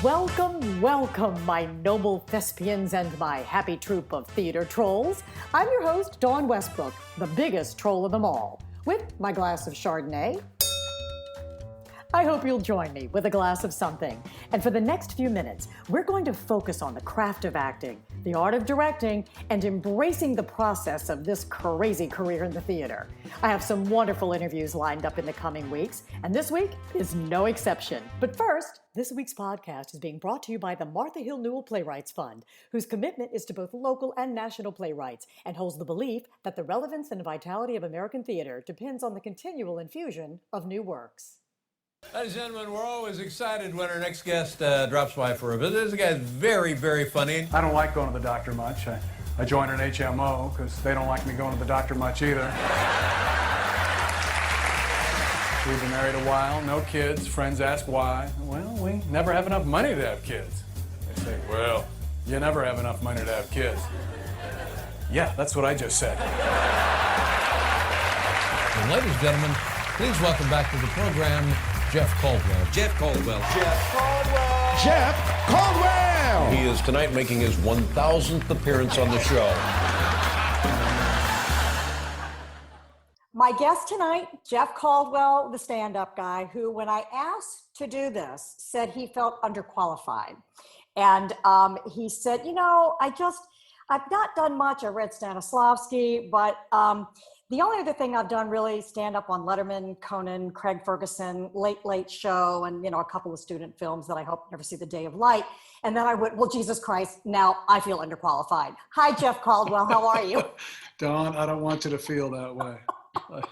Welcome, welcome, my noble thespians and my happy troupe of theater trolls. I'm your host, Dawn Westbrook, the biggest troll of them all, with my glass of Chardonnay. I hope you'll join me with a glass of something. And for the next few minutes, we're going to focus on the craft of acting, the art of directing, and embracing the process of this crazy career in the theater. I have some wonderful interviews lined up in the coming weeks, and this week is no exception. But first, this week's podcast is being brought to you by the Martha Hill Newell Playwrights Fund, whose commitment is to both local and national playwrights, and holds the belief that the relevance and vitality of American theater depends on the continual infusion of new works. Ladies and gentlemen, we're always excited when our next guest drops by for a visit. This guy's very, very funny. I don't like going to the doctor much. I joined an HMO because they don't like me going to the doctor much either. We've been married a while, no kids. Friends ask why. Well, we never have enough money to have kids. They say, well, you never have enough money to have kids. Yeah, that's what I just said. And ladies and gentlemen, please welcome back to the program, Jeff Caldwell. Jeff Caldwell. Jeff Caldwell. Jeff Caldwell. He is tonight making his 1,000th appearance on the show. My guest tonight, Jeff Caldwell, the stand-up guy, who, when I asked to do this, said he felt underqualified. And he said, you know, I've not done much. I read Stanislavski, but the only other thing I've done really stand up on Letterman, Conan, Craig Ferguson, Late Show, and, you know, a couple of student films that I hope never see the day of light. And then I went, well, Jesus Christ, now I feel underqualified. Hi, Jeff Caldwell. How are you? Dawn, I don't want you to feel that way. I'm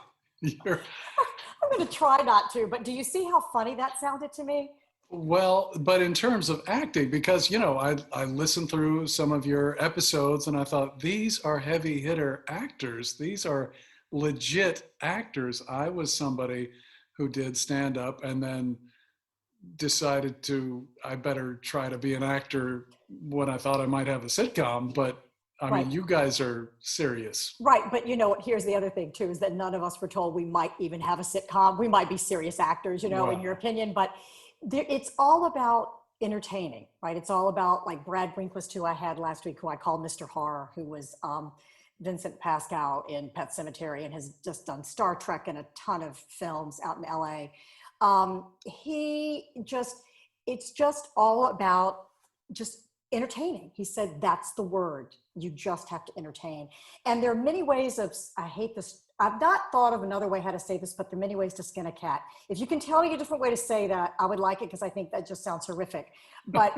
going to try not to, but do you see how funny that sounded to me? Well, but in terms of acting, because, you know, I listened through some of your episodes and I thought, these are heavy hitter actors. These are legit actors. I was somebody who did stand up and then decided I better try to be an actor when I thought I might have a sitcom, but I mean, you guys are serious. Right. But you know what, here's the other thing too, is that none of us were told we might even have a sitcom. We might be serious actors, you know, in your opinion, but it's all about entertaining, right? It's all about, like, Brad Brinkquist, who I had last week, who I call Mr. Horror, who was Vincent Pascal in Pet Sematary and has just done Star Trek and a ton of films out in LA. It's just all about just entertaining. He said, that's the word. You just have to entertain. And there are many ways I hate this. I've not thought of another way how to say this, but there are many ways to skin a cat. If you can tell me a different way to say that, I would like it, because I think that just sounds horrific. But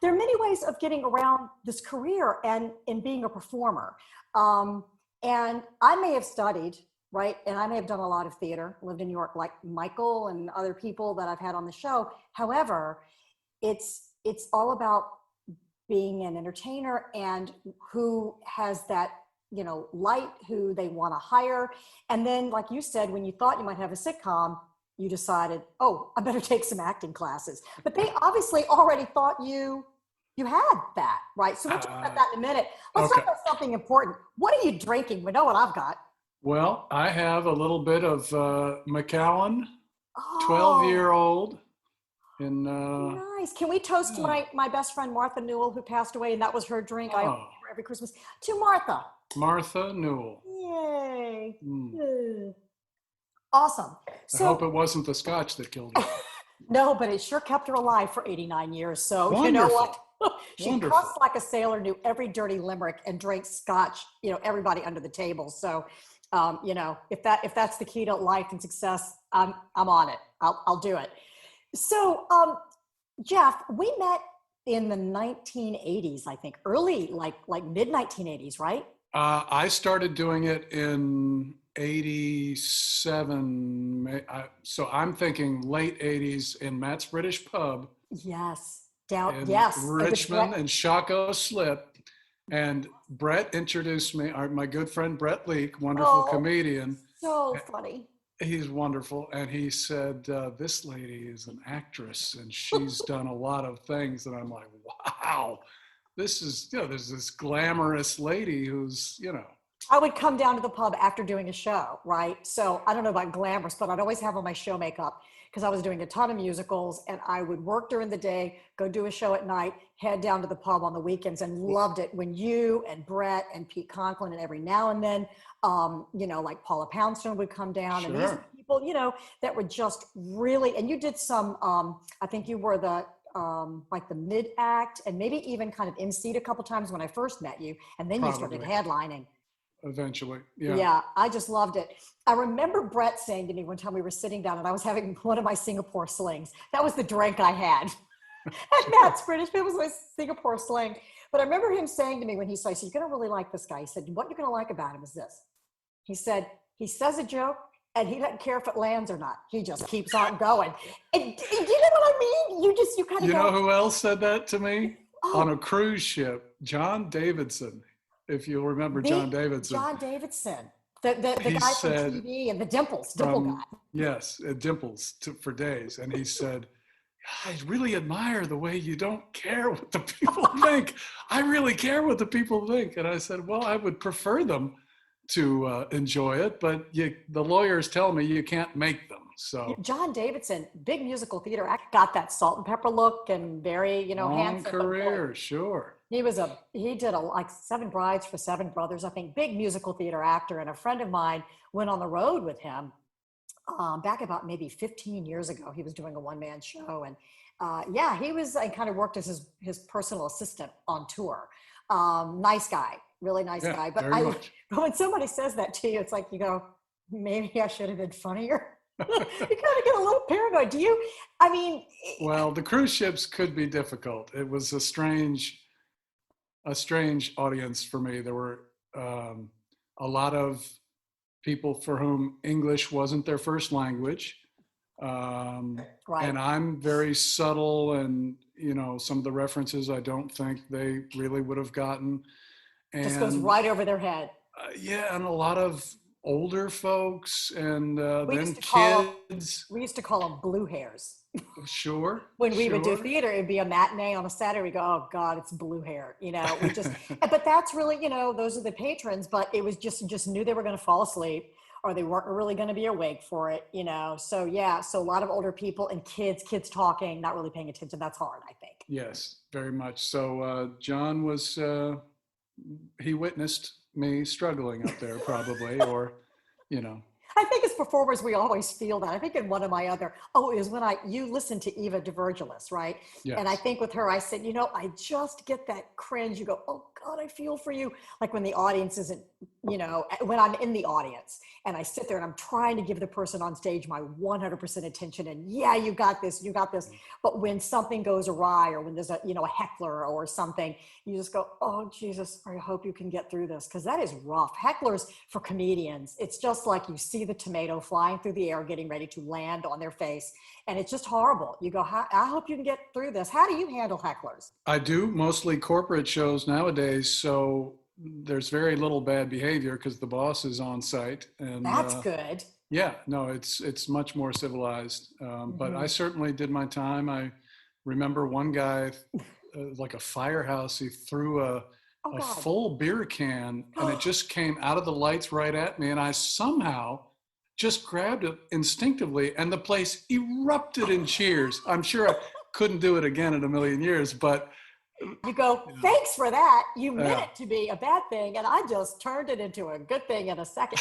there are many ways of getting around this career and in being a performer. And I may have studied, right? And I may have done a lot of theater, lived in New York, like Michael and other people that I've had on the show. However, it's all about being an entertainer and who has that, you know, light, who they want to hire. And then, like you said, when you thought you might have a sitcom, you decided, oh, I better take some acting classes. But they obviously already thought you had that, right? So we'll talk about that in a minute. Let's talk about something important. What are you drinking? We know what I've got. Well, I have a little bit of Macallan, 12-year-old. Nice. Can we toast to my best friend, Martha Newell, who passed away, and that was her drink I for every Christmas. To Martha. Martha Newell. Yay. Awesome. So, I hope it wasn't the scotch that killed her. No, but it sure kept her alive for 89 years. So Wonderful. You know what? She Wonderful. cussed like a sailor, knew every dirty limerick, and drank scotch, you know, everybody under the table. So, you know, if that's the key to life and success, I'm on it. I'll do it. So, Jeff, we met in the 1980s, I think, early, like mid 1980s, right? I started doing it in 87. So I'm thinking late 80s in Matt's British Pub. Yes. Yes. Richmond and Shaco Slip. And Brett introduced me, my good friend Brett Leake, wonderful comedian. So funny. He's wonderful. And he said, this lady is an actress and she's done a lot of things. And I'm like, wow, this is, you know, there's this glamorous lady who's, you know. I would come down to the pub after doing a show, right? So I don't know about glamorous, but I'd always have on my show makeup because I was doing a ton of musicals, and I would work during the day, go do a show at night, head down to the pub on the weekends, and loved it when you and Brett and Pete Conklin and every now and then, like Paula Poundstone would come down. And these Sure. people, that were just really, and you did some, I think you were the, like the mid act and maybe even kind of in seat a couple times when I first met you. And then you started Probably. headlining. Eventually. Yeah. Yeah, I just loved it. I remember Brett saying to me one time we were sitting down and I was having one of my Singapore slings. That was the drink I had at Matt's British. It was my Singapore sling. But I remember him saying to me when he said, "You're going to really like this guy." He said, "What you're going to like about him is this." He said, "He says a joke and he doesn't care if it lands or not. He just keeps on going." And you know what I mean? You kind of You go, know who else said that to me? Oh. On a cruise ship, John Davidson. If you'll remember John Davidson. John Davidson, the He guy said from TV and the dimple guy. Yes, Dimples for days. And he said, "I really admire the way you don't care what the people think. I really care what the people think." And I said, "Well, I would prefer them to enjoy it, but the lawyers tell me you can't make them." So John Davidson, big musical theater act, got that salt and pepper look and very, long handsome. career, sure. He did like Seven Brides for Seven Brothers, I think, big musical theater actor. And a friend of mine went on the road with him back about maybe 15 years ago. He was doing a one-man show. And I kind of worked as his personal assistant on tour. Nice guy, really nice guy. But when somebody says that to you, it's like you go, maybe I should have been funnier. You kind of get a little paranoid. Do you? I mean, well, the cruise ships could be difficult. It was a strange audience for me. There were a lot of people for whom English wasn't their first language. Right. And I'm very subtle, and some of the references I don't think they really would have gotten. And just goes right over their head. And a lot of older folks and then kids. We used to call them blue hairs. Sure. When we would do theater, it'd be a matinee on a Saturday. We go, "Oh God, it's blue hair." We just, but that's really, those are the patrons, but it was just knew they were going to fall asleep or they weren't really going to be awake for it, So so a lot of older people and kids talking, not really paying attention. That's hard, I think. Yes, very much. So John was, he witnessed me struggling up there probably, or, I think as performers, we always feel that. I think in one of my other, is when you listened to Eva DeVirgilis, right? Yes. And I think with her, I said, I just get that cringe. You go, "Oh God, I feel for you." Like when the audience isn't, when I'm in the audience and I sit there and I'm trying to give the person on stage my 100% attention and you got this. But when something goes awry or when there's a heckler or something, you just go, "Oh Jesus, I hope you can get through this." Cause that is rough. Hecklers for comedians, it's just like you see the tomato flying through the air, getting ready to land on their face. And it's just horrible. You go, "I hope you can get through this." How do you handle hecklers? I do mostly corporate shows nowadays. So there's very little bad behavior because the boss is on site. And that's good. Yeah, no, it's much more civilized. But I certainly did my time. I remember one guy, like a firehouse, he threw a full beer can and it just came out of the lights right at me. And I somehow just grabbed it instinctively and the place erupted in cheers. I'm sure I couldn't do it again in a million years, but you go, "Thanks for that. You meant it to be a bad thing, and I just turned it into a good thing in a second."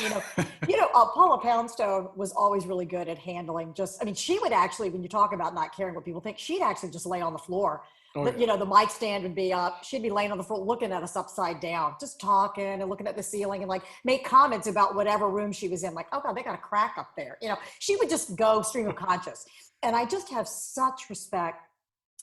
Paula Poundstone was always really good at handling. She would actually, when you talk about not caring what people think, she'd actually just lay on the floor. The mic stand would be up. She'd be laying on the floor, looking at us upside down, just talking and looking at the ceiling and make comments about whatever room she was in. Like, "Oh God, they got a crack up there." She would just go stream of conscious. And I just have such respect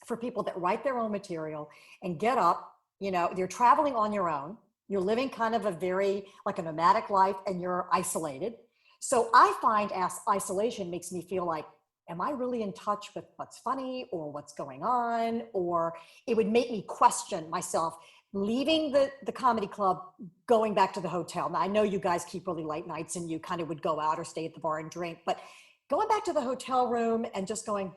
for people that write their own material and get up. You're traveling on your own. You're living kind of a very like a nomadic life and you're isolated. So I find isolation makes me feel like, am I really in touch with what's funny or what's going on? Or it would make me question myself leaving the comedy club, going back to the hotel. Now I know you guys keep really late nights and you kind of would go out or stay at the bar and drink, but going back to the hotel room and just going,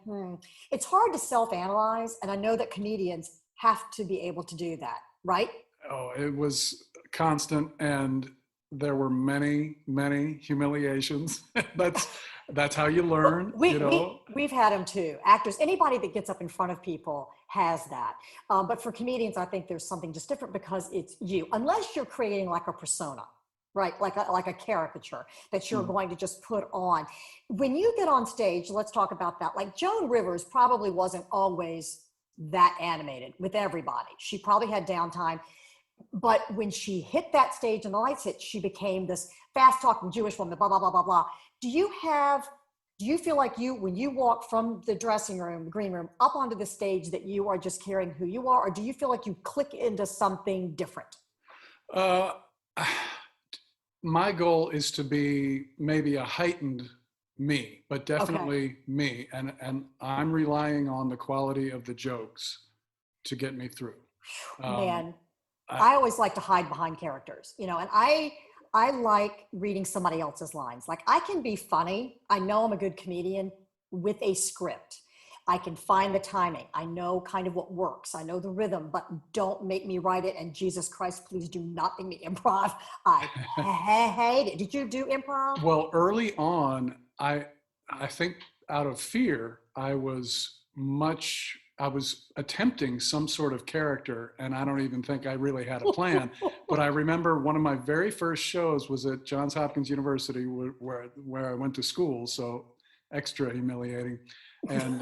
it's hard to self-analyze. And I know that comedians have to be able to do that, right? Oh, it was constant. And there were many, many humiliations. That's how you learn, We've had them too. Actors, anybody that gets up in front of people has that. But for comedians, I think there's something just different because it's you. Unless you're creating like a persona, right? Like a caricature that you're going to just put on. When you get on stage, let's talk about that. Like Joan Rivers probably wasn't always that animated with everybody. She probably had downtime. But when she hit that stage and the lights hit, she became this fast-talking Jewish woman, blah, blah, blah, blah, blah. Do you feel like when you walk from the dressing room, the green room, up onto the stage that you are just carrying who you are? Or do you feel like you click into something different? My goal is to be maybe a heightened me, but definitely me. And I'm relying on the quality of the jokes to get me through. Man, I always like to hide behind characters, and I like reading somebody else's lines. Like I can be funny. I know I'm a good comedian with a script. I can find the timing. I know kind of what works. I know the rhythm, but don't make me write it. And Jesus Christ, please do not make me improv. I hate it. Did you do improv? Well, early on, I think out of fear, I was attempting some sort of character, and I don't even think I really had a plan. But I remember one of my very first shows was at Johns Hopkins University, where I went to school, so extra humiliating. And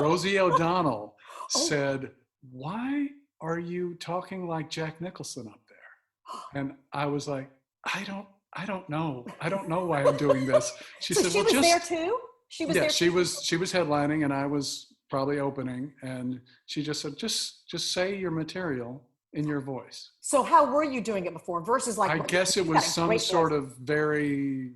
Rosie O'Donnell said, "Why are you talking like Jack Nicholson up there?" And I was like, I don't know. I don't know why I'm doing this. She said, she was there too? She was there she too? was headlining, and I was probably opening, and she just said, just say your material in your voice. So how were you doing it before versus like? I guess it was some sort of very,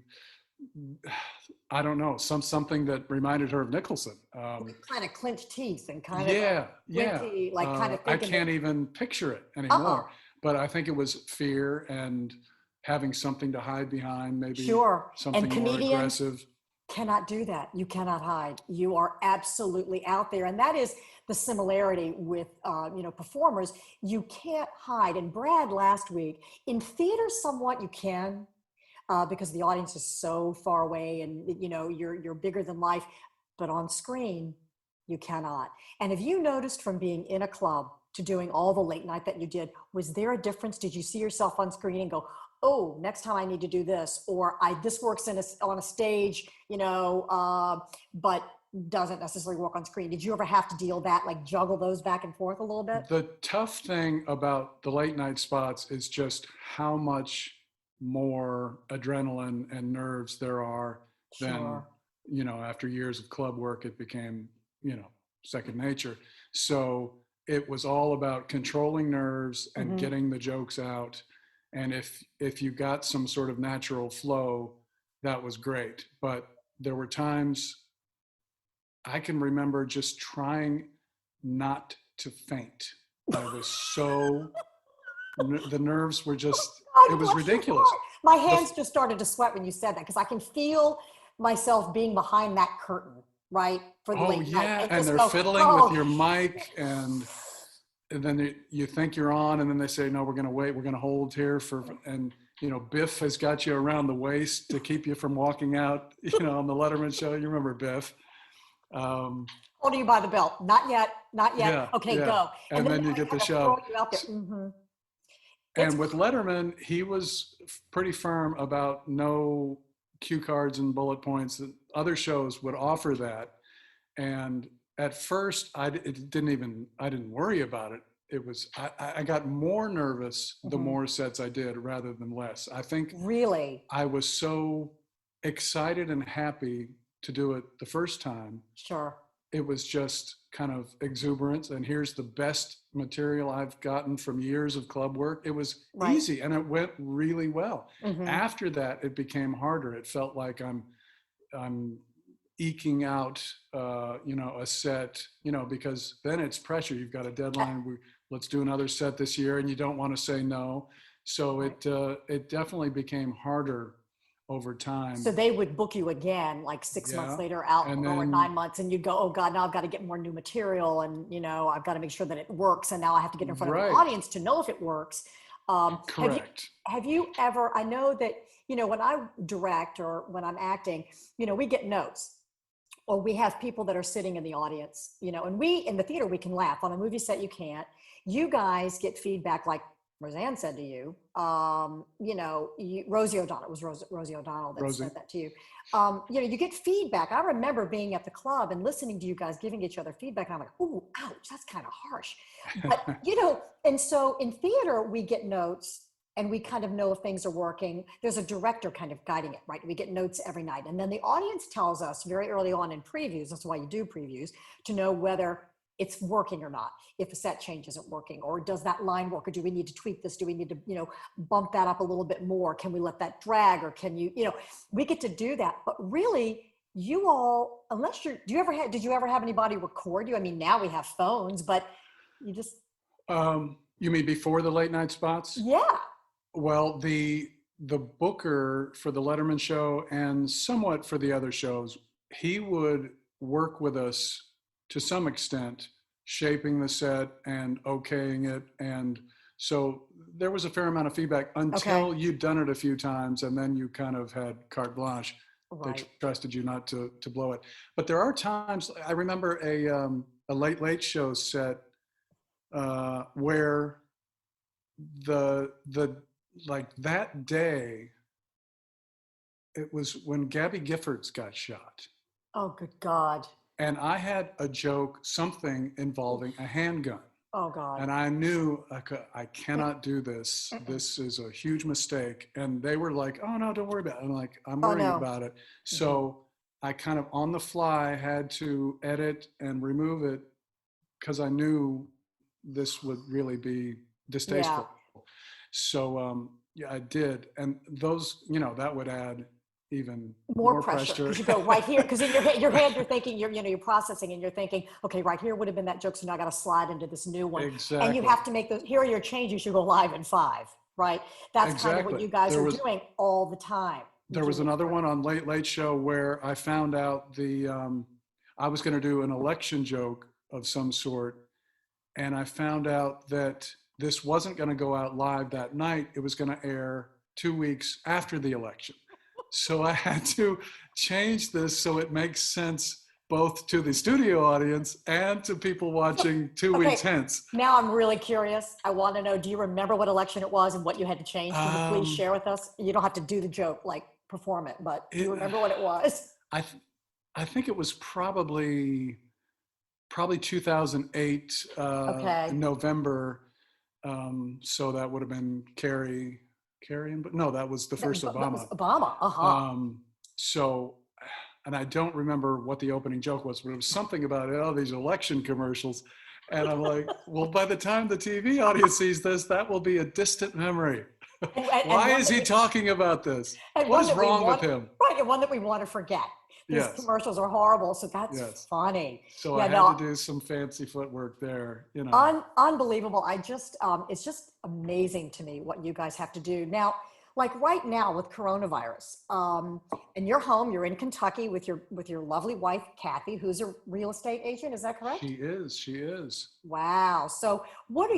I don't know, something that reminded her of Nicholson. Kind of clenched teeth and kind of winky, like kind of. I can't even picture it anymore. But I think it was fear and having something to hide behind, maybe something more aggressive. Cannot do that. You cannot hide. You are absolutely out there. And that is the similarity with, performers. You can't hide. And Brad last week, in theater somewhat you can, because the audience is so far away and, you're bigger than life, but on screen, you cannot. And have you noticed from being in a club to doing all the late night that you did, was there a difference? Did you see yourself on screen and go, oh, next time I need to do this, or this works on a stage, but doesn't necessarily work on screen? Did you ever have to deal that, like juggle those back and forth a little bit? The tough thing about the late night spots is just how much more adrenaline and nerves there are than, after years of club work, it became, second nature. So it was all about controlling nerves and getting the jokes out. And if you got some sort of natural flow, that was great. But there were times I can remember just trying not to faint. I was so, the nerves were just, it was ridiculous. My hands just started to sweat when you said that, because I can feel myself being behind that curtain, right? For the late night. And they're fiddling with your mic, and then you think you're on, and then they say, no, we're going to wait. We're going to hold here and Biff has got you around the waist to keep you from walking out, on the Letterman show. You remember Biff. Holding you by the belt. Not yet. Yeah, okay, go. And then you get the shove. And with Letterman, he was pretty firm about no cue cards and bullet points. Other shows would offer that. And at first, I didn't worry about it. It was, I got more nervous the more sets I did rather than less. I think really I was so excited and happy to do it the first time. Sure. It was just kind of exuberance. And here's the best material I've gotten from years of club work. It was easy, and it went really well. After that, it became harder. It felt like I'm eking out, a set, because then it's pressure. You've got a deadline. Let's do another set this year, and you don't want to say no. So it definitely became harder over time. So they would book you again, like 6 months later, out or 9 months, and you'd go, oh God, now I've got to get more new material, and I've got to make sure that it works, and now I have to get in front of an audience to know if it works. Correct. Have you ever, I know that, when I direct or when I'm acting, we get notes, or we have people that are sitting in the audience, and we, in the theater, we can laugh. On a movie set, you can't. You guys get feedback like Roseanne said to you, Rosie O'Donnell, it was Rosie O'Donnell that said that to you. You get feedback. I remember being at the club and listening to you guys giving each other feedback. And I'm like, ooh, ouch, that's kind of harsh. But, and so in theater, we get notes and we kind of know if things are working. There's a director kind of guiding it, right? We get notes every night. And then the audience tells us very early on in previews, that's why you do previews, to know whether it's working or not, if a set change isn't working, or does that line work, or do we need to tweak this? Do we need to, bump that up a little bit more? Can we let that drag, or can you, we get to do that. But really, you all, unless did you ever have anybody record you? I mean, now we have phones, but you just. You mean before the late night spots? Yeah. Well, the booker for the Letterman show and somewhat for the other shows, he would work with us to some extent, shaping the set and okaying it. And so there was a fair amount of feedback until you'd done it a few times, and then you kind of had carte blanche. Right. They trusted you not to blow it. But there are times, I remember a Late Late Show set where the like that day, it was when Gabby Giffords got shot. Oh, good God. And I had a joke, something involving a handgun. Oh, God. And I knew I cannot do this. This is a huge mistake. And they were like, oh, no, don't worry about it. I'm like, I'm worrying about it. So I kind of on the fly had to edit and remove it because I knew this would really be distasteful. Yeah. So, I did. And those, that would add even more pressure. Because you go right here, because in your head you're thinking, you're processing and you're thinking, okay, right here would have been that joke, so now I got to slide into this new one. Exactly. And you have to make those, here are your changes, you go live in 5, right? That's kind of what you guys are doing all the time. There was another one on Late Late Show where I found out I was going to do an election joke of some sort, and I found out that this wasn't going to go out live that night. It was going to air 2 weeks after the election. So I had to change this so it makes sense both to the studio audience and to people watching 2 weeks hence. Now I'm really curious. I want to know, do you remember what election it was and what you had to change? Can you please share with us? You don't have to do the joke, like perform it, but do you remember what it was? I think it was probably 2008, November. So that would have been Carrie, but no, that was the first Obama. That was Obama. So, and I don't remember what the opening joke was, but it was something about these election commercials. And I'm like, well, by the time the TV audience sees this, that will be a distant memory. Why is he talking about this? What is wrong with him? Right, and one that we want to forget. These commercials are horrible, so that's funny. So I had to do some fancy footwork there, Unbelievable. It's just amazing to me what you guys have to do. Now, like right now with coronavirus, and you're home, you're in Kentucky with your lovely wife, Kathy, who's a real estate agent, is that correct? She is. Wow. So what are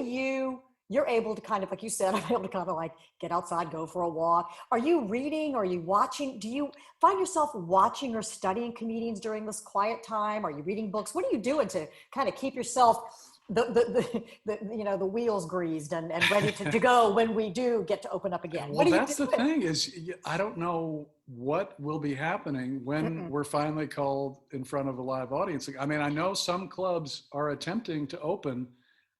you're able to kind of, like you said, I'm able to kind of like get outside, go for a walk. Are you reading? Are you watching? Do you find yourself watching or studying comedians during this quiet time? Are you reading books? What are you doing to kind of keep yourself, the wheels greased and ready to go when we do get to open up again? Well, that's the thing is, I don't know what will be happening when we're finally called in front of a live audience. I mean, I know some clubs are attempting to open.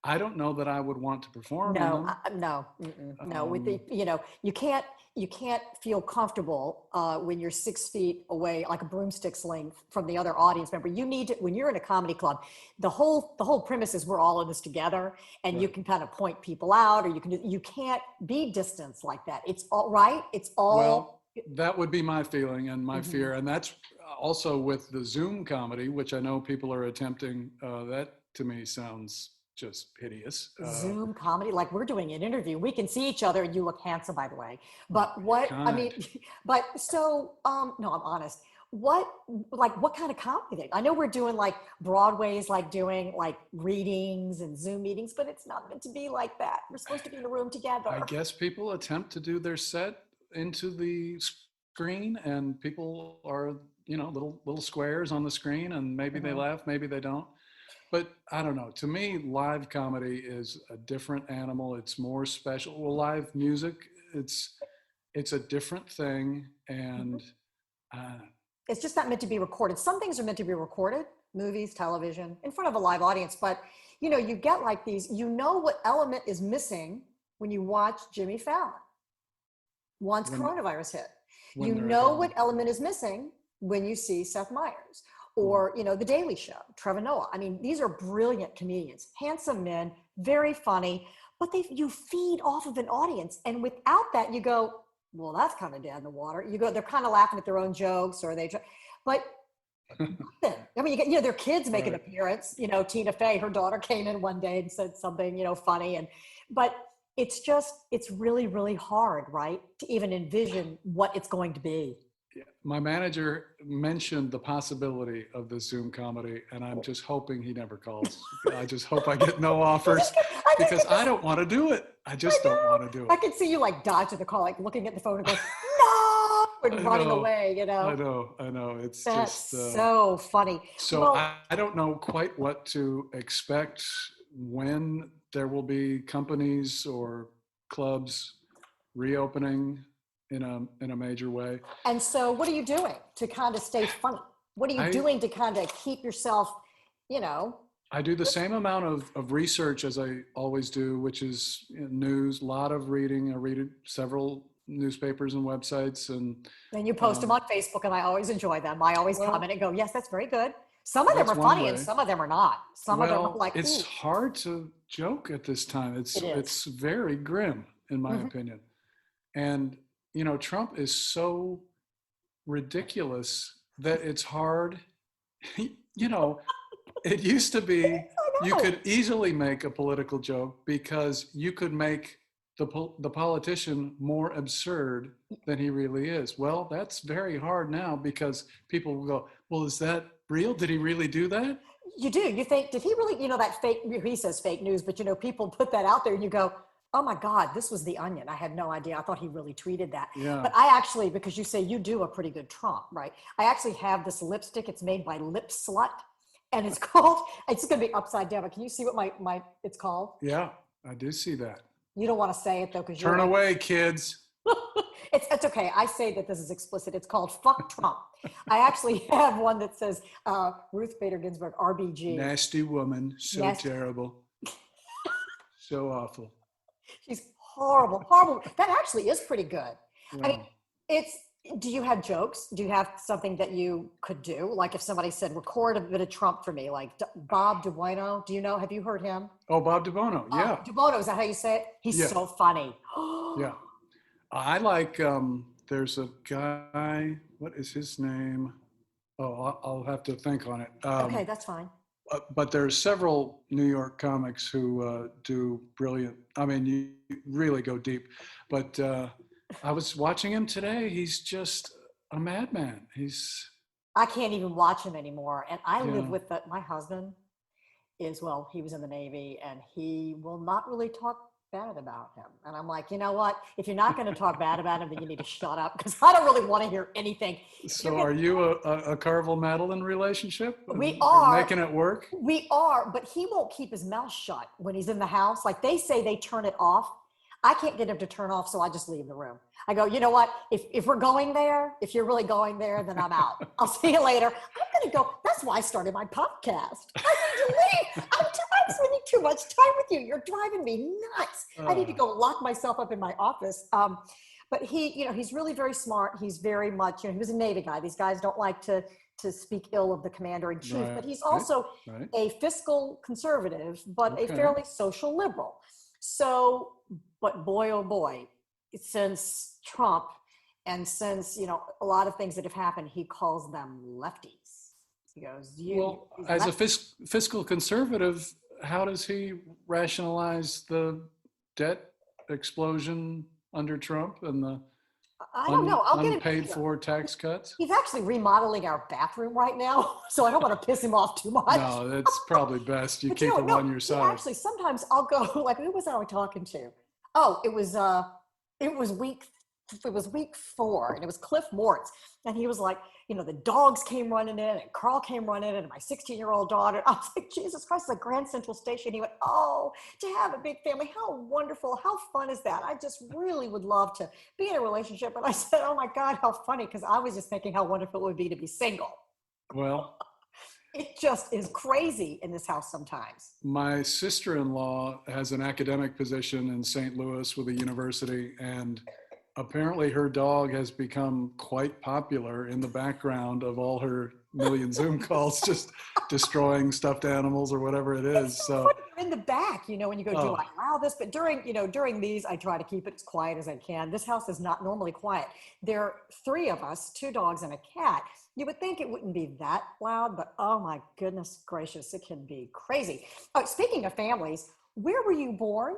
I don't know that I would want to perform. No. With you can't feel comfortable when you're 6 feet away, like a broomstick's length from the other audience member. You need to, when you're in a comedy club, the whole premise is we're all in this together, and you can kind of point people out, or you can't be distanced like that. It's all right. It's all. Well, that would be my feeling and my fear, and that's also with the Zoom comedy, which I know people are attempting. That to me sounds just hideous. Zoom comedy, like we're doing an interview. We can see each other, and you look handsome, by the way. But no, I'm honest. what kind of comedy? I know we're doing like Broadway's like doing like readings and Zoom meetings, but it's not meant to be like that. We're supposed to be in a room together. I guess people attempt to do their set into the screen, and people are, little squares on the screen, and maybe they laugh, maybe they don't. But I don't know. To me, live comedy is a different animal. It's more special. Well, live music, it's a different thing, and it's just not meant to be recorded. Some things are meant to be recorded, movies, television, in front of a live audience. But you get like these. What element is missing when you watch Jimmy Fallon once coronavirus hit. What element is missing when you see Seth Meyers. Or, The Daily Show, Trevor Noah. I mean, these are brilliant comedians, handsome men, very funny, but you feed off of an audience. And without that, you go, well, that's kind of dead in the water. They're kind of laughing at their own jokes, but I mean, you get, their kids make an appearance. Tina Fey, her daughter came in one day and said something, funny. But it's really, really hard, right? To even envision what it's going to be. Yeah. My manager mentioned the possibility of the Zoom comedy, and I'm just hoping he never calls. I just hope I get no offers because I don't want to do it. I just don't want to do it. I can see you like dodging the call, like looking at the phone and going, no, and running away, I know. It's That's just so funny. So I don't know quite what to expect when there will be companies or clubs reopening in a major way. And so what are you doing to kind of stay funny? What are you doing to kind of keep yourself, I do the same amount of research as I always do, which is news, a lot of reading. I read several newspapers and websites. And you post them on Facebook, and I always enjoy them. I always comment and go, yes, that's very good. Some of them are funny and some of them are not. Some of them are like, it's hard to joke at this time. It's very grim, in my opinion. And Trump is so ridiculous that it's hard. It used to be you could easily make a political joke because you could make the politician more absurd than he really is. Well, that's very hard now because people will go, well, is that real? Did he really do that? You do. You think, did he really, that fake, he says fake news, but people put that out there and you go, oh my God, this was the Onion. I had no idea. I thought he really tweeted that. Yeah. But I actually, because you say you do a pretty good Trump, right? I actually have this lipstick. It's made by Lip Slut. And it's called, it's going to be upside down. But can you see what my it's called? Yeah, I do see that. You don't want to say it though, because turn away, kids. It's okay. I say that this is explicit. It's called Fuck Trump. I actually have one that says Ruth Bader Ginsburg, RBG. Nasty woman. So terrible. So awful. She's horrible. That actually is pretty good. Wow. I mean, do you have jokes? Do you have something that you could do? Like if somebody said, record a bit of Trump for me, like Bob DeBuono, have you heard him? Oh, Bob DeBuono, yeah. DeBuono, is that how you say it? He's so funny. Yeah. I like, there's a guy, what is his name? Oh, I'll have to think on it. Okay, that's fine. But there's several New York comics who do brilliant, you really go deep. But I was watching him today. He's just a madman. I can't even watch him anymore. And I live with my husband he was in the Navy, and he will not really talk bad about him. And I'm like, you know what? If you're not going to talk bad about him, then you need to shut up, because I don't really want to hear anything. So are you a Carville-Madeline relationship? We are. You're making it work? We are, but he won't keep his mouth shut when he's in the house. Like they say they turn it off. I can't get him to turn off, so I just leave the room. I go, you know what? If we're going there, if you're really going there, then I'm out. I'll see you later. I'm going to go. That's why I started my podcast. I need to leave. I'm spending too much time with you. You're driving me nuts. I need to go lock myself up in my office. But he's really very smart. He's very much, he was a Navy guy. These guys don't like to speak ill of the commander in chief, right. But he's also a fiscal conservative, but a fairly social liberal. So, but boy, oh boy, since Trump and since, a lot of things that have happened, he calls them lefties. He goes, as a fiscal conservative, how does he rationalize the debt explosion under Trump and I don't know. I'll get unpaid him. for tax cuts? He's actually remodeling our bathroom right now, so I don't want to piss him off too much. No, that's probably best. You But keep him no, on your he side. actually, sometimes I'll go, like, who was I talking to? Oh, it was week 4, and it was Cliff Mortz. And he was like, the dogs came running in, and Carl came running in, and my 16-year-old daughter. I was like, Jesus Christ, it's like Grand Central Station. He went, oh, to have a big family, how wonderful, how fun is that? I just really would love to be in a relationship. And I said, oh my God, how funny, because I was just thinking how wonderful it would be to be single. Well, It just is crazy in this house sometimes. my sister-in-law has an academic position in St. Louis with a university, and apparently her dog has become quite popular in the background of all her million Zoom calls, just destroying stuffed animals or whatever it is. So You're in the back, when you go, do Oh. I allow this? But during these, I try to keep it as quiet as I can. This house is not normally quiet. There are 3 of us, 2 dogs and a cat. You would think it wouldn't be that loud, but oh my goodness gracious, it can be crazy. Oh, speaking of families, where were you born?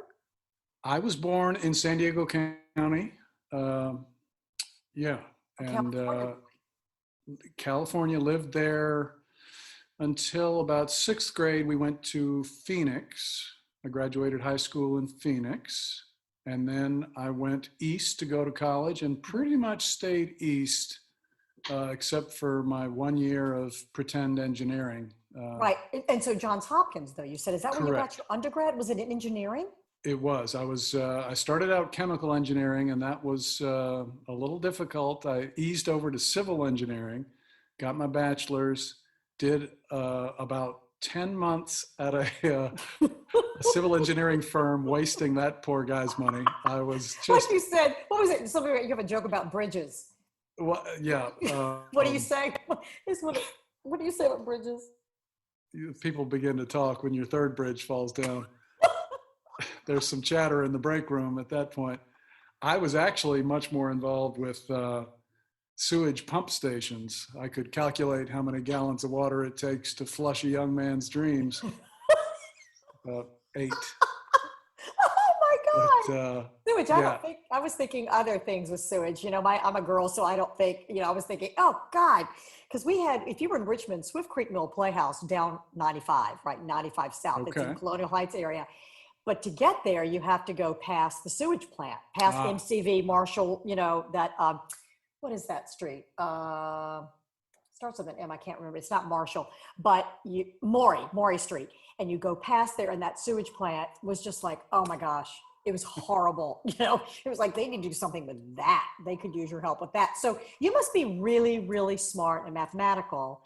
I was born in San Diego County. Yeah. And California. California, lived there until about 6th grade. We went to Phoenix. I graduated high school in Phoenix. And then I went east to go to college and pretty much stayed east, except for my 1 year of pretend engineering. Right. And so Johns Hopkins, though, you said, is that when you got Correct. your undergrad? Was it in engineering? It was. I started out chemical engineering, and that was a little difficult. I eased over to civil engineering, got my bachelor's, did about 10 months at a civil engineering firm, wasting that poor guy's money. I was Like just, you said, what was it? You have a joke about bridges. yeah. What do you say? What do you say about bridges? People begin to talk when your 3rd bridge falls down. There's some chatter in the break room at that point. I was actually much more involved with sewage pump stations. I could calculate how many gallons of water it takes to flush a young man's dreams. About 8. Oh my God. But, Sewage. yeah. I was thinking other things with sewage. I'm a girl, so I don't think, I was thinking, oh God, because if you were in Richmond, Swift Creek Mill Playhouse down 95, right? 95 South. It's in Okay. Colonial Heights area. But to get there, you have to go past the sewage plant, past MCV, Marshall, what is that street? Starts with an M, I can't remember. It's not Marshall, but Maury Street. And you go past there, and that sewage plant was just like, oh my gosh, it was horrible. It was like, they need to do something with that. They could use your help with that. So you must be really, really smart and mathematical.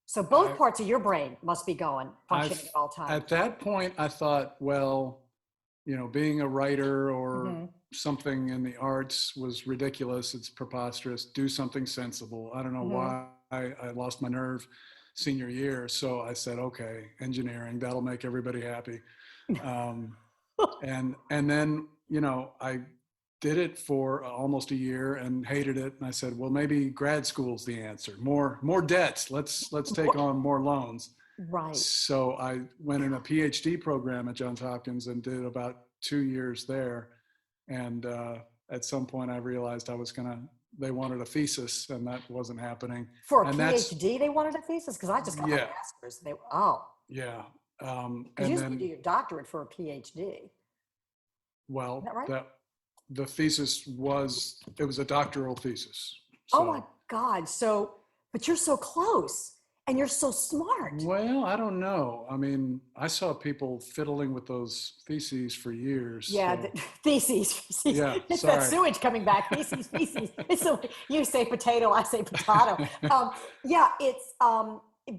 So both parts of your brain must be functioning at all times. At that point, I thought, well, being a writer or something in the arts was ridiculous. It's preposterous. Do something sensible. I don't know why I lost my nerve senior year. So I said, okay, engineering, that'll make everybody happy. And then, I did it for almost a year and hated it. And I said, well, maybe grad school's the answer. More debts. Let's take on more loans. Right. So I went in a PhD program at Johns Hopkins and did about 2 years there. And at some point I realized they wanted a thesis, and that wasn't happening. For a And PhD, they wanted a thesis? Because I just got my master's. Yeah. You And used to then, do your doctorate for a PhD. well, Isn't that right? the thesis was a doctoral thesis. Oh my God. But you're so close and you're so smart. Well, I don't know. I mean, I saw people fiddling with those theses for years. Yeah, so. feces. Yeah, It's sorry. that sewage coming back. Feces. It's so, you say potato, I say potato. Yeah,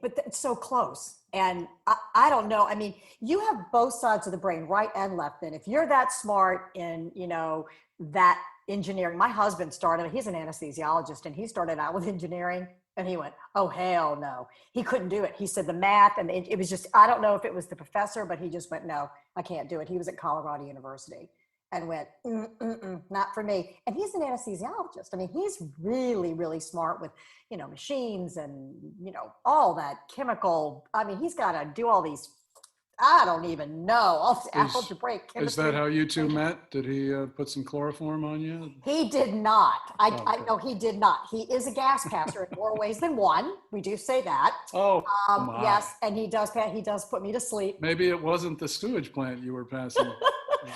but it's so close. And I don't know. I mean, you have both sides of the brain, right and left. And if you're that smart in, that engineering, my husband he's an anesthesiologist, and he started out with engineering, and he went, oh, hell no. He couldn't do it. He said the math, and it was just, I don't know if it was the professor, but he just went, no, I can't do it. He was at Colorado University and went, not for me. And he's an anesthesiologist. I mean, he's really, really smart with, machines and, all that chemical. I mean, he's got to do all these I don't even know. Algebraic chemistry. Is that how you two met? Did he put some chloroform on you? He did not. I Okay. know he did not. He is a gas passer in more ways than one. We do say that. Oh, my. Yes, and he does put me to sleep. Maybe it wasn't the sewage plant you were passing.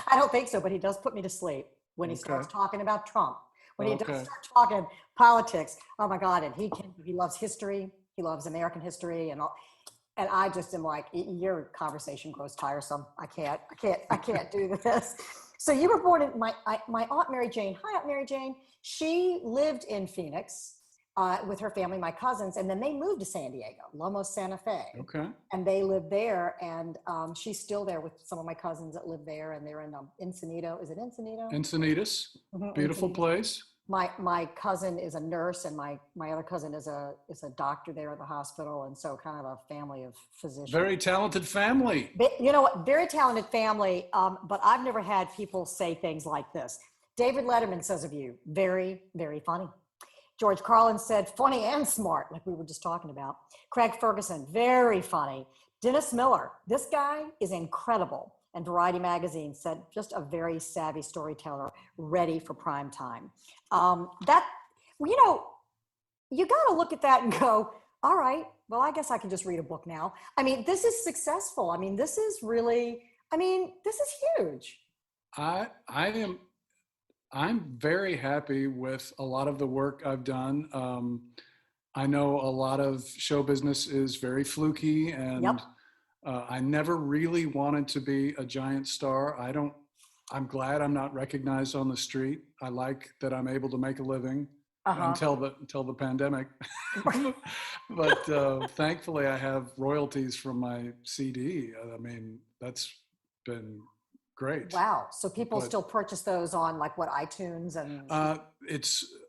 I don't think so, but he does put me to sleep when he starts talking about Trump. When he does start talking politics, oh my God! And he loves history. He loves American history and all. And I just am like, your conversation grows tiresome. I can't do this. So you were born in my Aunt Mary Jane. Hi, Aunt Mary Jane. She lived in Phoenix with her family, my cousins, and then they moved to San Diego, Lomos, Santa Fe. Okay. And they lived there, and she's still there with some of my cousins that live there, and they're in Encinitas. Is it Encinitas? Encinitas, beautiful place. My cousin is a nurse, and my other cousin is a doctor there at the hospital, and so kind of a family of physicians. Very talented family. You know what? Very talented family, but I've never had people say things like this. David Letterman says of you, very, very funny. George Carlin said, funny and smart, like we were just talking about. Craig Ferguson, very funny. Dennis Miller, this guy is incredible. And Variety Magazine said, just a very savvy storyteller, ready for prime time. You got to look at that and go, all right, well, I guess I can just read a book now. I mean, this is successful. I mean, this is huge. I'm very happy with a lot of the work I've done. I know a lot of show business is very fluky, and I never really wanted to be a giant star. I'm glad I'm not recognized on the street. I like that I'm able to make a living until the pandemic. But thankfully I have royalties from my CD. I mean, that's been great. Wow. So people still purchase those on like what, iTunes and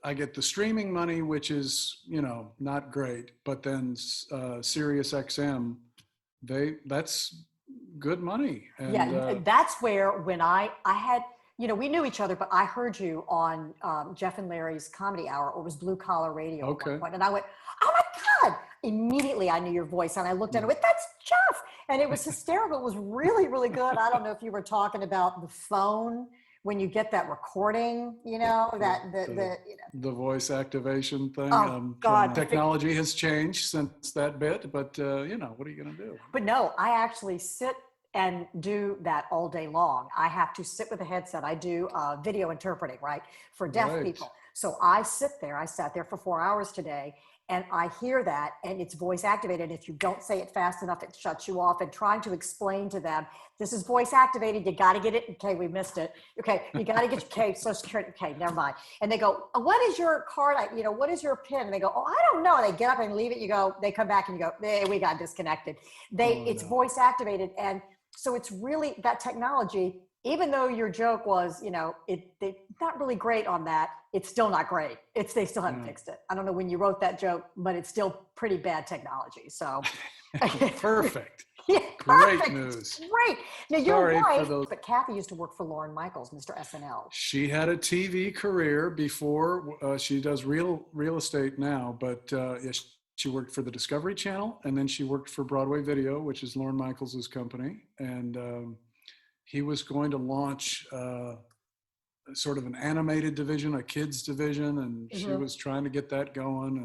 I get the streaming money, which is, not great, but then Sirius XM, that's good money. And, that's where when I had, we knew each other, but I heard you on Jeff and Larry's Comedy Hour, or it was Blue Collar Radio. Okay. And I went, oh my God. Immediately I knew your voice, and I looked at it and went, that's Jeff. And it was hysterical. It was really, really good. I don't know if you were talking about the phone when you get that recording, the voice activation thing. Oh, God. Technology has changed since that bit, but what are you going to do? But no, I actually sit and do that all day long. I have to sit with a headset. I do video interpreting, right, for deaf people. So I sat there for 4 hours today, and I hear that, and it's voice activated. If you don't say it fast enough, it shuts you off. And trying to explain to them, this is voice activated. You got to get it. Okay, we missed it. Okay, you got to get your Social Security. Okay, never mind. And they go, what is your card? What is your PIN? And they go, oh, I don't know. They get up and leave it. You go, they come back and you go, we got disconnected. It's voice activated. And so it's really that technology. Even though your joke was, they're not really great on that, it's still not great. They still haven't fixed it. I don't know when you wrote that joke, but it's still pretty bad technology. So perfect. Yeah, great perfect. news. Great. Now your wife, those... but Kathy used to work for Lorne Michaels, Mr. SNL. She had a TV career before. She does real estate now, but she worked for the Discovery Channel, and then she worked for Broadway Video, which is Lorne Michaels' company, and he was going to launch sort of an animated division, a kids division, and she was trying to get that going.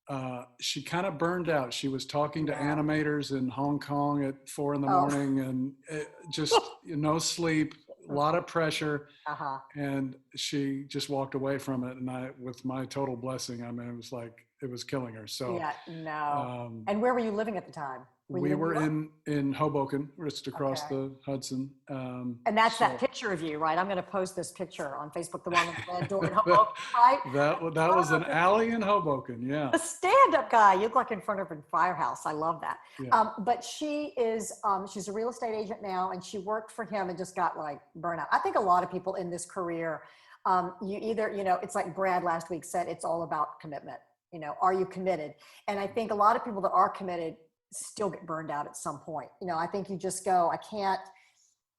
And she kind of burned out. She was talking to animators in Hong Kong at 4 a.m, and just no sleep, a lot of pressure. And she just walked away from it. And with my total blessing, I mean, it was killing her. So and where were you living at the time? We were in Hoboken, just across the Hudson. And that's that picture of you, right? I'm going to post this picture on Facebook, the one with the red door in Hoboken, right? That was an alley in Hoboken, yeah. The stand-up guy. You look like in front of a firehouse. I love that. Yeah. But she is, she's a real estate agent now, and she worked for him and just got like burnout. I think a lot of people in this career, you either, it's like Brad last week said, it's all about commitment. Are you committed? And I think a lot of people that are committed still get burned out at some point. I think you just go,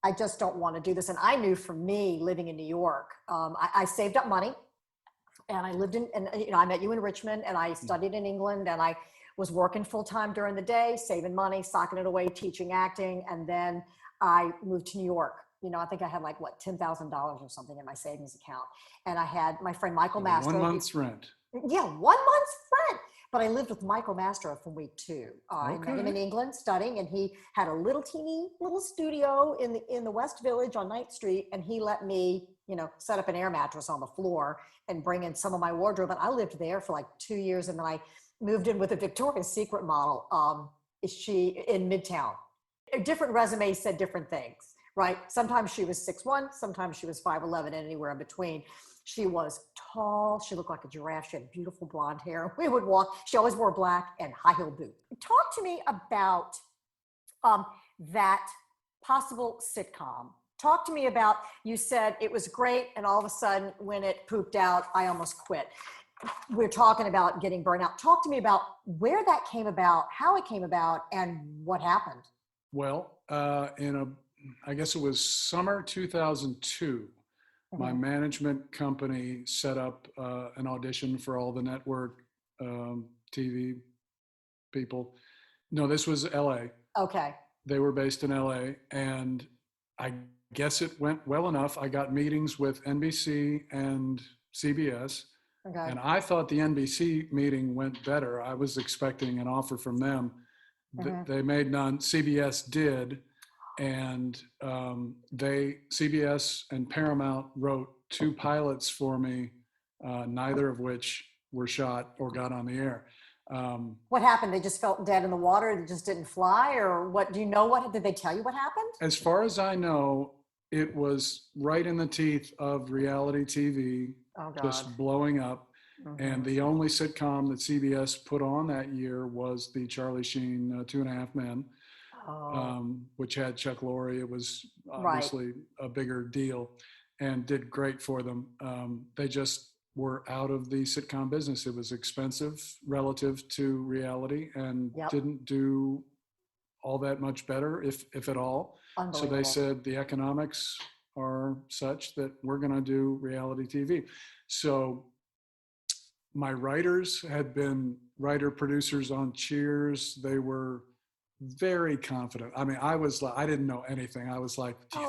I just don't want to do this. And I knew for me living in New York, I saved up money, and I lived and I met you in Richmond, and I studied in England, and I was working full-time during the day, saving money, socking it away, teaching acting. And then I moved to New York. I think I had like, what, $10,000 or something in my savings account. And I had my friend Michael Mastro. 1 month's rent. Yeah, 1 month's rent. But I lived with Michael Mastro from week 2. I met him in England studying, and he had a little teeny little studio in the West Village on 9th Street. And he let me, set up an air mattress on the floor and bring in some of my wardrobe. And I lived there for like 2 years. And then I moved in with a Victoria's Secret model. She in Midtown. Different resumes said different things, right? Sometimes she was 6'1", sometimes she was 5'11", and anywhere in between. She was tall. She looked like a giraffe. She had beautiful blonde hair. We would walk. She always wore black and high-heel boots. Talk to me about that possible sitcom. Talk to me about, you said it was great, and all of a sudden, when it pooped out, I almost quit. We're talking about getting burnt out. Talk to me about where that came about, how it came about, and what happened. Well, I guess it was summer 2002. My management company set up an audition for all the network TV people. No, this was LA. Okay. They were based in LA, and I guess it went well enough. I got meetings with NBC and CBS, and I thought the NBC meeting went better. I was expecting an offer from them. They made none. CBS did. And CBS and Paramount wrote 2 pilots for me, neither of which were shot or got on the air. What happened? They just felt dead in the water? They just didn't fly? Or what? Do you know what? Did they tell you what happened? As far as I know, it was right in the teeth of reality TV, just blowing up. And the only sitcom that CBS put on that year was the Charlie Sheen 2.5 Men. Which had Chuck Lorre. It was obviously a bigger deal and did great for them. They just were out of the sitcom business. It was expensive relative to reality and didn't do all that much better, if at all. So they said the economics are such that we're going to do reality TV. So my writers had been writer-producers on Cheers. They were very confident. I mean, I was like, I didn't know anything. I was like, do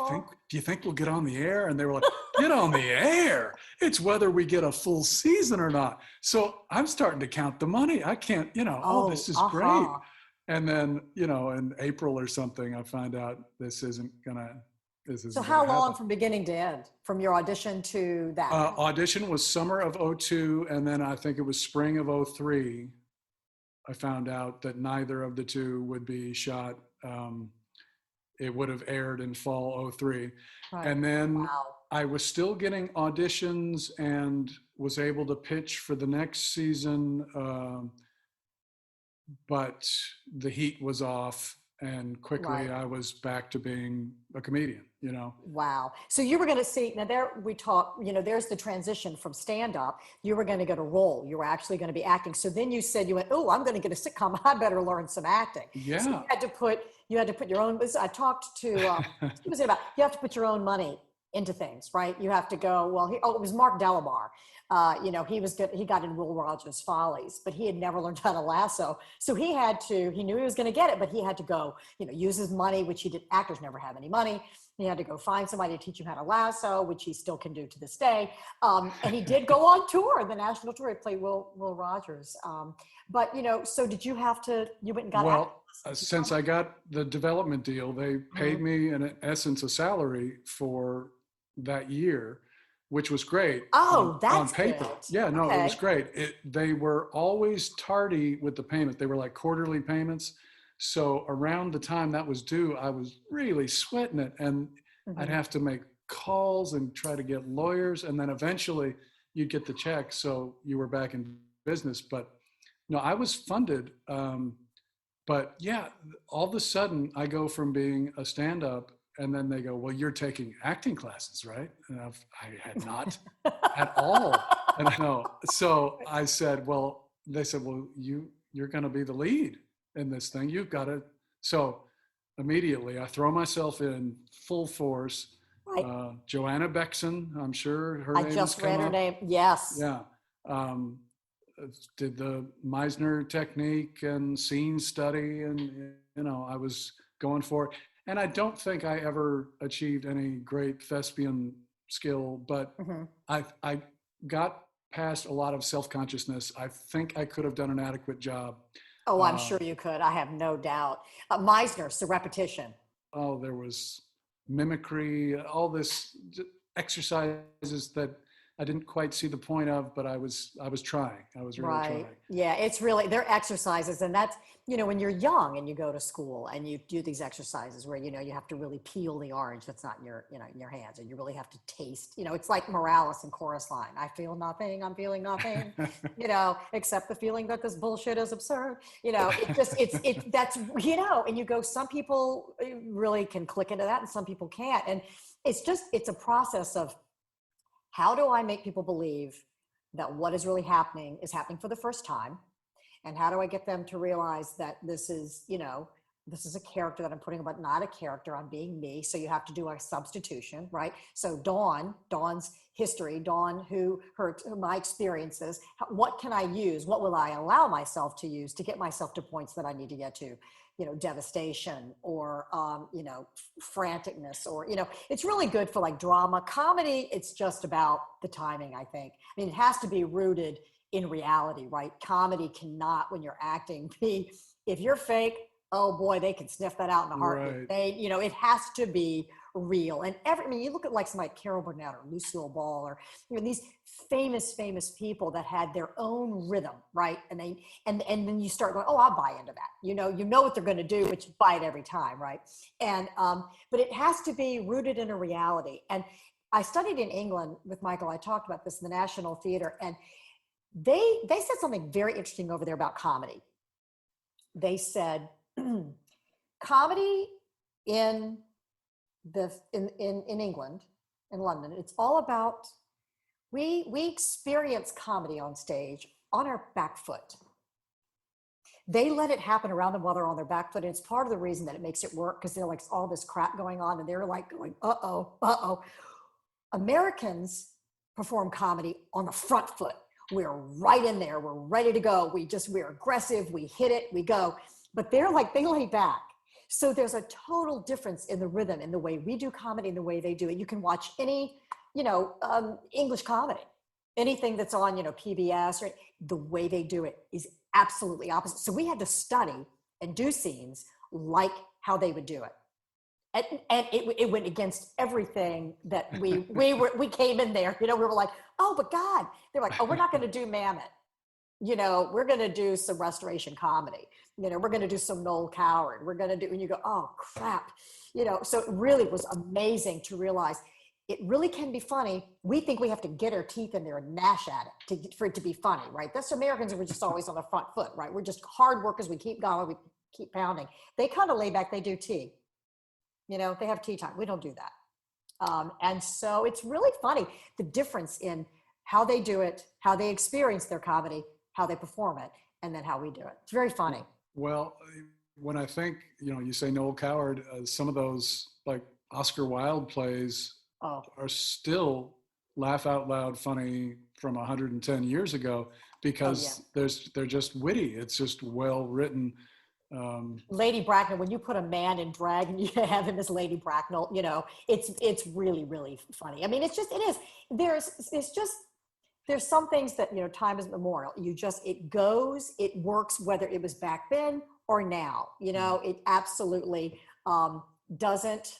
you think we'll get on the air? And they were like, get on the air. It's whether we get a full season or not. So I'm starting to count the money. I can't, this is great. And then, in April or something, I find out this isn't gonna So how long from beginning to end, from your audition to that? Audition was summer of 2002, and then I think it was spring of 2003. I found out that neither of the 2 would be shot. It would have aired in fall 2003. And then I was still getting auditions and was able to pitch for the next season, but the heat was off, and quickly I was back to being a comedian, Wow. So you were going to see, now there we talk, there's the transition from stand-up. You were going to get a role. You were actually going to be acting. So then you said, I'm going to get a sitcom. I better learn some acting. Yeah. So you had to put your own, I talked to, what was it about? You have to put your own money into things, right? You have to go, it was Mark Delamar. He was good. He got in Will Rogers' Follies, but he had never learned how to lasso. So he knew he was going to get it, but he had to go, use his money, which he did. Actors never have any money. He had to go find somebody to teach him how to lasso, which he still can do to this day. And he did go on tour, the national tour. He played Will Rogers. But, so did you have to, you went and got Well, since I got the development deal, they paid me, in essence, a salary for that year, which was great. Oh, that's on paper. Good. Yeah, no, It was great. They were always tardy with the payment. They were like quarterly payments. So around the time that was due, I was really sweating it, and I'd have to make calls and try to get lawyers, and then eventually you'd get the check, so you were back in business. But no, I was funded. But yeah, all of a sudden I go from being a stand-up, and then they go, well, you're taking acting classes, right? And I had not at all. And so I said, they said, you're going to be the lead in this thing. You've got to. So immediately I throw myself in full force. Right. Joanna Bexon, I'm sure her name. I just read her name. Yes. Yeah. did the Meisner technique and scene study, and I was going for it. And I don't think I ever achieved any great thespian skill, but Mm-hmm. I got past a lot of self-consciousness. I think I could have done an adequate job. Oh, I'm sure you could. I have no doubt. Meisner, so repetition. Oh, there was mimicry, all this exercises that I didn't quite see the point of, but I was trying. I was really Right. trying. Yeah, it's really, they're exercises. And that's, when you're young and you go to school and you do these exercises where, you have to really peel the orange that's not in your, in your hands, and you really have to taste, it's like Morales and Chorus Line. I feel nothing, I'm feeling nothing, except the feeling that this bullshit is absurd. That's, and you go, some people really can click into that and some people can't. And it's a process of, how do I make people believe that what is really happening is happening for the first time? And how do I get them to realize that this is a character that I'm putting, but not a character, I'm being me. So you have to do a substitution, right? So Dawn's history, my experiences, what can I use? What will I allow myself to use to get myself to points that I need to get to? Devastation or, franticness, or, it's really good for like drama. Comedy, it's just about the timing, I think. I mean, it has to be rooted in reality, right? Comedy cannot, when you're acting, be, if you're fake, oh boy, they can sniff that out in a heartbeat. Right. It has to be real. And you look at like somebody like Carol Burnett or Lucille Ball, or these famous people that had their own rhythm, right? And then you start going, oh, I'll buy into that. You know what they're going to do, but you buy it every time, right? And but it has to be rooted in a reality. And I studied in England with Michael. I talked about this in the National Theater, and they said something very interesting over there about comedy. They said comedy in England, in London, it's all about, we experience comedy on stage on our back foot. They let it happen around them while they're on their back foot. And it's part of the reason that it makes it work, because they're like all this crap going on and they're like going, uh-oh. Americans perform comedy on the front foot. We're right in there. We're ready to go. We're aggressive. We hit it, we go. But they're like, they lay back. So there's a total difference in the rhythm, in the way we do comedy and the way they do it. You can watch any, English comedy, anything that's on, PBS, or the way they do it is absolutely opposite. So we had to study and do scenes like how they would do it. And it went against everything that we came in there, we were like, oh, but God, they're like, oh, we're not going to do Mammoth. We're going to do some restoration comedy. We're going to do some Noel Coward. We're going to do, and you go, oh crap. So it really was amazing to realize it really can be funny. We think we have to get our teeth in there and gnash at it for it to be funny, right? That's Americans, we're just always on the front foot, right? We're just hard workers. We keep going, we keep pounding. They kind of lay back, they do tea. They have tea time. We don't do that. And so it's really funny, the difference in how they do it, how they experience their comedy, how they perform it, and then how we do it. It's very funny. Well, when I think, you say Noel Coward, some of those like Oscar Wilde plays are still laugh out loud funny from 110 years ago, because they're just witty. It's just well written. Lady Bracknell, when you put a man in drag and you have him as Lady Bracknell, it's really, really funny. I mean, it is. There's some things that, time is memorial. It works, whether it was back then or now, it absolutely doesn't,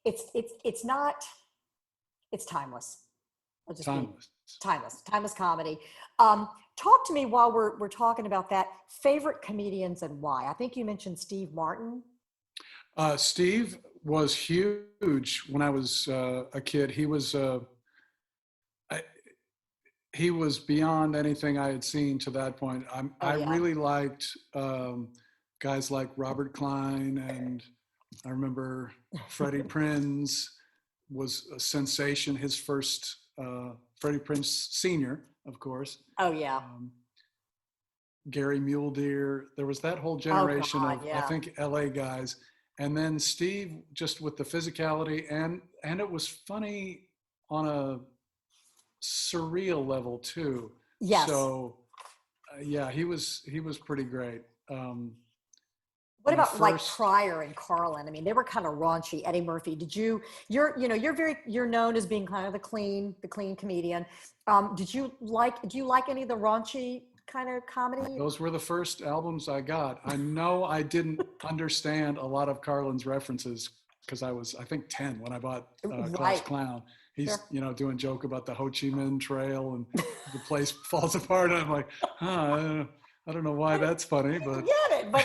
it's timeless. Timeless comedy. Talk to me while we're talking about that, favorite comedians and why. I think you mentioned Steve Martin. Steve was huge when I was a kid. He was beyond anything I had seen to that point. I really liked guys like Robert Klein, and I remember Freddie Prinze was a sensation. His first, Freddie Prinze Sr., of course. Oh yeah. Gary Mule There was that whole generation of, I think, LA guys. And then Steve, just with the physicality, and it was funny on a surreal level too. Yes. So, yeah, he was pretty great. What My about like first- Pryor and Carlin? I mean, they were kind of raunchy. Eddie Murphy. You're known as being kind of the clean comedian. Do you like any of the raunchy kind of comedy? Those were the first albums I got. I know I didn't understand a lot of Carlin's references because I was, I think, 10 when I bought Class Right. Clown. He's, Sure. doing joke about the Ho Chi Minh Trail and the place falls apart. And I'm like, I don't know why that's funny, I but get it, but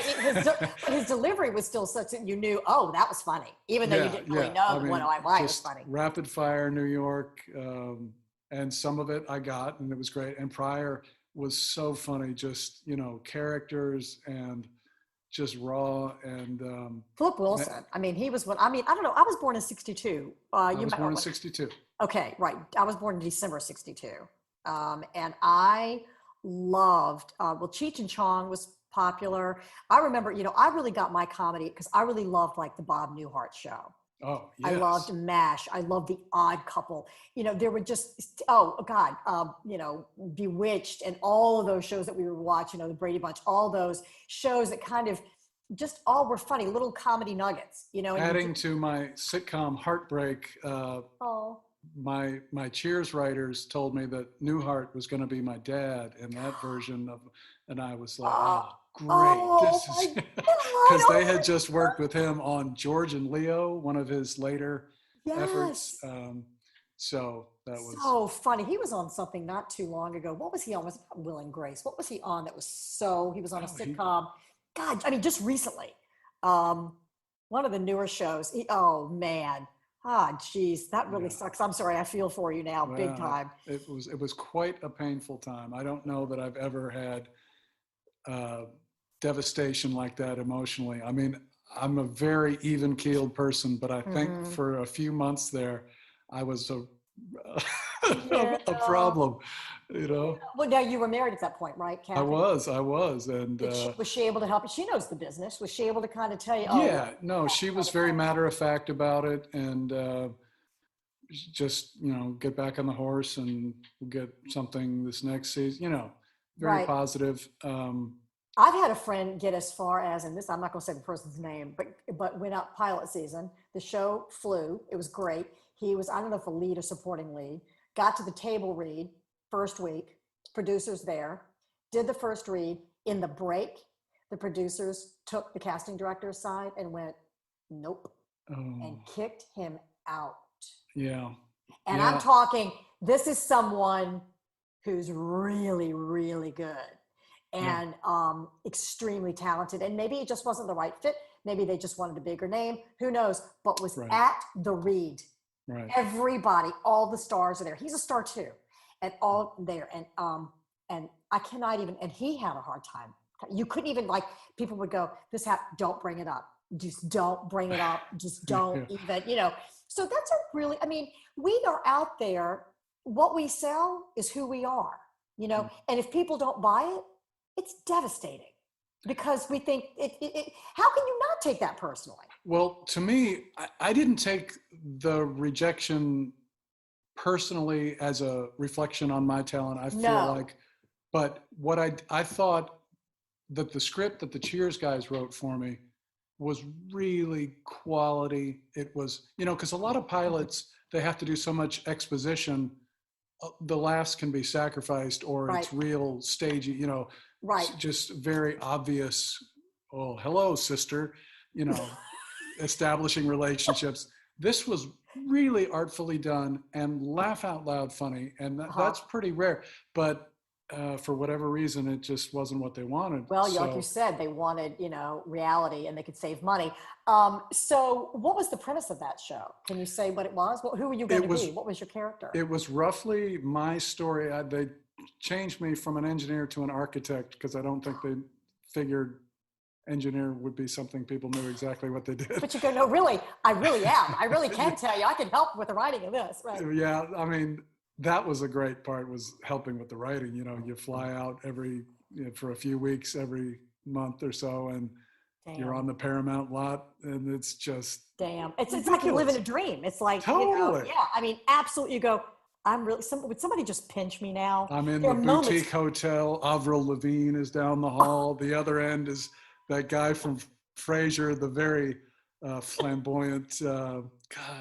his delivery was still such that you knew, oh, that was funny, even though you didn't really know why it was just funny. rapid fire New York, and some of it I got, and it was great. And Pryor was so funny, just characters and just raw. And Flip Wilson. I mean, he was what I mean. I don't know. I was born in '62. I was born in '62. Okay, right. I was born in December '62, and I loved. Well, Cheech and Chong was popular. I remember, I really got my comedy because I really loved like the Bob Newhart show. Oh, yes. I loved MASH. I loved The Odd Couple. There were just, oh God, Bewitched and all of those shows that we were watching, the Brady Bunch, all those shows that kind of just all were funny, little comedy nuggets, Adding to my sitcom heartbreak, Oh. my Cheers writers told me that Newhart was going to be my dad in that version of, and I was like, oh, great. Oh, because they had just worked with him on George and Leo, one of his later efforts. So that was so funny. He was on something not too long ago. What was he on? Was it Will and Grace? What was he on that was he was on a sitcom. God, I mean, just recently. One of the newer shows. Oh man. Ah, geez, that really sucks. I'm sorry. I feel for you now, big time. It was quite a painful time. I don't know that I've ever had devastation like that emotionally. I mean, I'm a very even-keeled person, but I think for a few months there, I was a problem, Well, now you were married at that point, right, Kathy? I was, and was she able to help you? She knows the business. Was she able to kind of tell you? No, she was very matter of fact about it, and just get back on the horse and get something this next season. Very positive. I've had a friend get as far as, and this I'm not going to say the person's name, but went out pilot season. The show flew. It was great. He was, I don't know if a lead or supporting lead. Got to the table read first week. Producers there. Did the first read. In the break, the producers took the casting director aside and went, nope, and kicked him out. Yeah. And I'm talking, this is someone who's really, really good and extremely talented. And maybe it just wasn't the right fit. Maybe they just wanted a bigger name. Who knows? But was at the read. Right. Everybody, all the stars are there. He's a star too. And all there. And I cannot even, and he had a hard time. You couldn't even, like, people would go, don't bring it up. Just don't bring it up. Just don't even, So that's we are out there. What we sell is who we are, and if people don't buy it, it's devastating because we think how can you not take that personally? Well, to me, I didn't take the rejection personally as a reflection on my talent. I feel like, but what I thought that the script that the Cheers guys wrote for me was really quality. It was, because a lot of pilots, they have to do so much exposition. The laughs can be sacrificed, or it's real stagey, just very obvious. Oh, hello, sister, establishing relationships. This was really artfully done and laugh out loud funny. And that's pretty rare, but for whatever reason, it just wasn't what they wanted. Well, like you said, they wanted, reality and they could save money. So what was the premise of that show? Can you say what it was? Who were you going to be? What was your character? It was roughly my story. They changed me from an engineer to an architect because I don't think they figured engineer would be something people knew exactly what they did. But you go, no, really, I really am. I really can tell you. I can help with the writing of this. Right. Yeah, I mean, that was a great part, was helping with the writing. You fly out for a few weeks every month or so, and you're on the Paramount lot, and it's just it's like you live in a dream. It's like totally. I mean, absolutely. You go, I'm really, would somebody just pinch me now? I'm in There the are moments- boutique hotel. Avril Lavigne is down the hall. The other end is that guy from Frasier, the very flamboyant, God,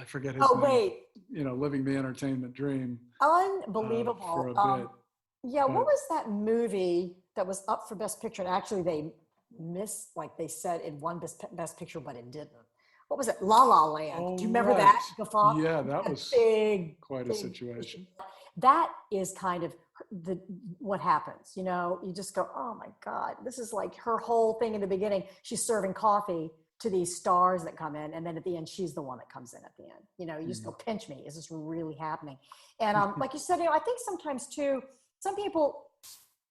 I forget his Oh, name. wait. You know, living the entertainment dream. Unbelievable. For a bit. Yeah, what But- was that movie that was up for Best Picture? And actually they missed, like they said, it won Best Picture, but it didn't. What was it? La La Land. Oh, Do you remember right. that, Guffaw? Yeah, that was big, quite a big situation. That is kind of what happens. You know, you just go, oh my God, this is like her whole thing in the beginning. She's serving coffee to these stars that come in, and then at the end, she's the one that comes in at the end. You know, you just go, pinch me. Is this really happening? And like you said, you know, I think sometimes too, some people,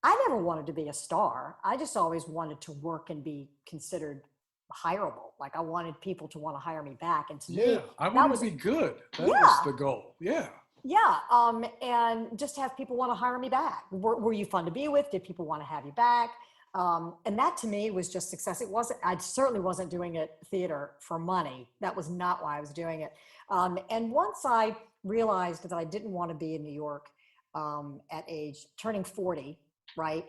I never wanted to be a star. I just always wanted to work and be considered hireable. Like I wanted people to want to hire me back. And to me, I wanted to be good. That was the goal. Yeah. Yeah. And just have people want to hire me back. Were you fun to be with? Did people want to have you back? And that to me was just success. I certainly wasn't doing it theater for money. That was not why I was doing it. And once I realized that I didn't want to be in New York at age turning 40, right?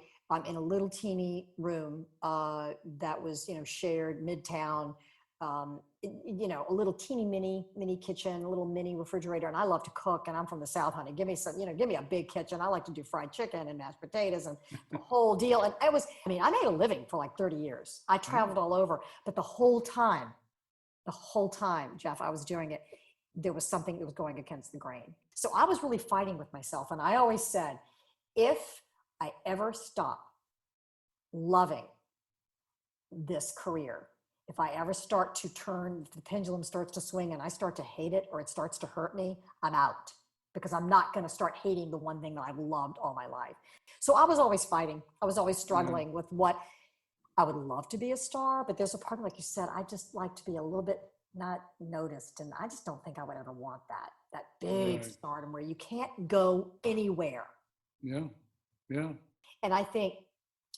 In a little teeny room that was, you know, shared midtown, you know, a little teeny mini kitchen, a little mini refrigerator. And I love to cook, and I'm from the South, honey. Give me some, you know, give me a big kitchen. I like to do fried chicken and mashed potatoes and the whole deal. And I mean, I made a living for like 30 years. I traveled all over, but the whole time, Jeff, I was doing it, there was something that was going against the grain. So I was really fighting with myself. And I always said, if I ever stop loving this career, if I ever start to turn, the pendulum starts to swing and I start to hate it or it starts to hurt me, I'm out, because I'm not going to start hating the one thing that I've loved all my life. So I was always fighting. I was always struggling with what I would love to be a star, but there's a part, like you said, I just like to be a little bit not noticed. And I just don't think I would ever want that big stardom where you can't go anywhere. Yeah. Yeah. And I think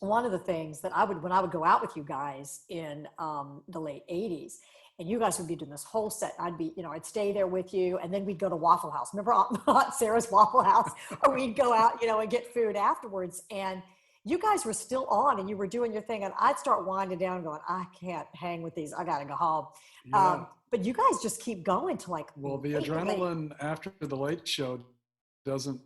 one of the things that when I would go out with you guys in the late 80s, and you guys would be doing this whole set, I'd stay there with you, and then we'd go to Waffle House. Remember Aunt Sarah's Waffle House? Or we'd go out, you know, and get food afterwards. And you guys were still on and you were doing your thing, and I'd start winding down going, I can't hang with these. I got to go home. Yeah. But you guys just keep going to like, well, the adrenaline after the Late Show doesn't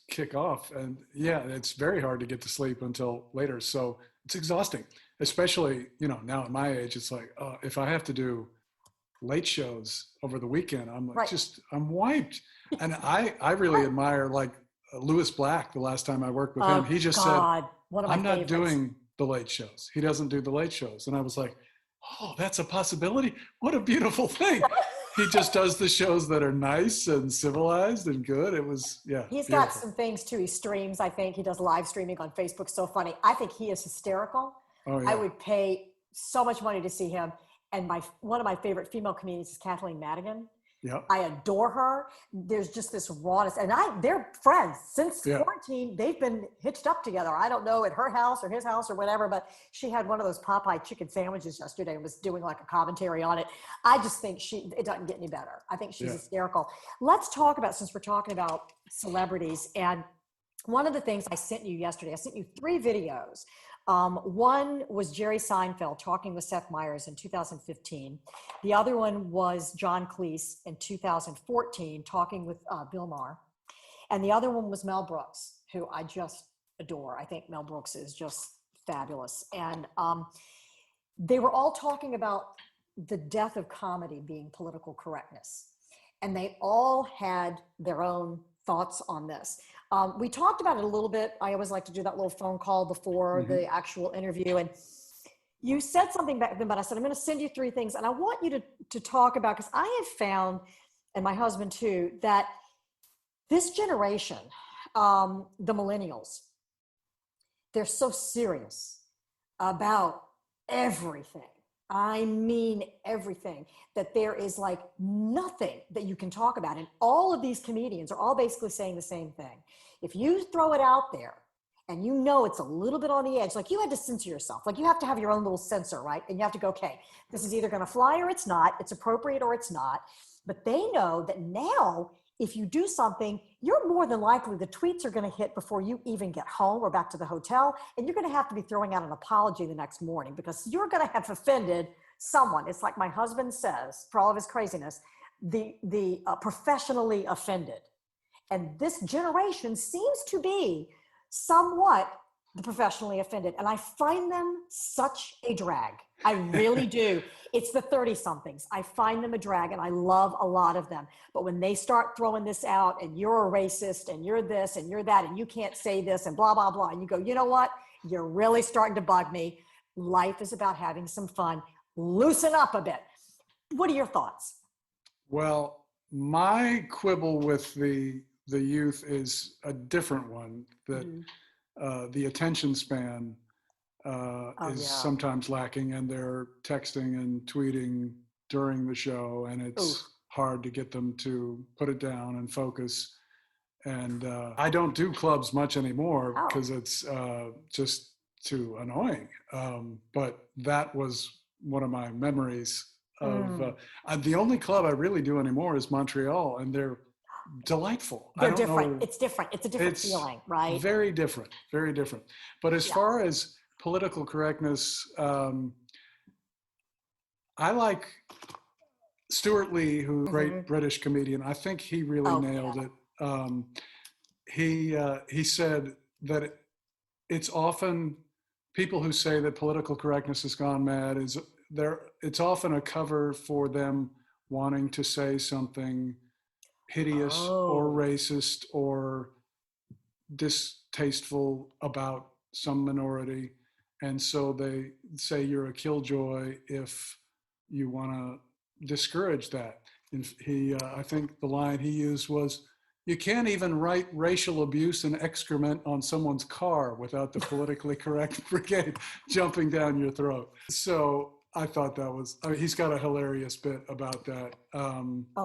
kick off, and it's very hard to get to sleep until later. So it's exhausting, especially, you know, now at my age. It's like, if I have to do late shows over the weekend, I'm like, I'm wiped. And I really admire like Louis Black. The last time I worked with him, he just said, I'm not doing the late shows. He doesn't do the late shows. And I was like, oh, that's a possibility. What a beautiful thing. He just does the shows that are nice and civilized and good. It was, He's got some things too. He streams, I think. He does live streaming on Facebook. So funny. I think he is hysterical. Oh, yeah. I would pay so much money to see him. And one of my favorite female comedians is Kathleen Madigan. Yep. I adore her. There's just this rawness. And they're friends. Since quarantine, they've been hitched up together. I don't know, at her house or his house or whatever, but she had one of those Popeye chicken sandwiches yesterday and was doing like a commentary on it. I just think it doesn't get any better. I think she's hysterical. Let's talk about, since we're talking about celebrities, and one of the things I sent you yesterday, I sent you 3 videos. One was Jerry Seinfeld talking with Seth Meyers in 2015. The other one was John Cleese in 2014 talking with Bill Maher. And the other one was Mel Brooks, who I just adore. I think Mel Brooks is just fabulous. And they were all talking about the death of comedy being political correctness. And they all had their own thoughts on this. We talked about it a little bit. I always like to do that little phone call before the actual interview. And you said something back then, but I said, I'm going to send you 3 things. And I want you to talk about, because I have found, and my husband too, that this generation, the millennials, they're so serious about everything. I mean everything, that there is like nothing that you can talk about. And all of these comedians are all basically saying the same thing. If you throw it out there and you know it's a little bit on the edge, like you had to censor yourself, like you have to have your own little censor, right? And you have to go, okay, this is either going to fly or it's not, it's appropriate or it's not. But they know that now if you do something, you're more than likely the tweets are going to hit before you even get home or back to the hotel. And you're going to have to be throwing out an apology the next morning because you're going to have offended someone. It's like my husband says, for all of his craziness, the professionally offended. And this generation seems to be somewhat the professionally offended. And I find them such a drag. I really do. It's the 30-somethings. I find them a drag, and I love a lot of them. But when they start throwing this out, and you're a racist, and you're this, and you're that, and you can't say this, and blah, blah, blah, and you go, you know what? You're really starting to bug me. Life is about having some fun. Loosen up a bit. What are your thoughts? Well, my quibble with the youth is a different one, that the attention span is sometimes lacking, and they're texting and tweeting during the show, and it's hard to get them to put it down and focus. And I don't do clubs much anymore because it's just too annoying. But that was one of my memories of the only club I really do anymore is Montreal, and they're delightful. They're different. It's different. It's a different feeling, right? Very different, very different. But as far as political correctness, I like Stuart Lee, who's a great British comedian. I think he really nailed it. He said that it's often people who say that political correctness has gone mad it's often a cover for them wanting to say something hideous or racist or distasteful about some minority. And so they say you're a killjoy if you want to discourage that. And I think the line he used was, you can't even write racial abuse and excrement on someone's car without the politically correct brigade jumping down your throat. So I thought that was, he's got a hilarious bit about that.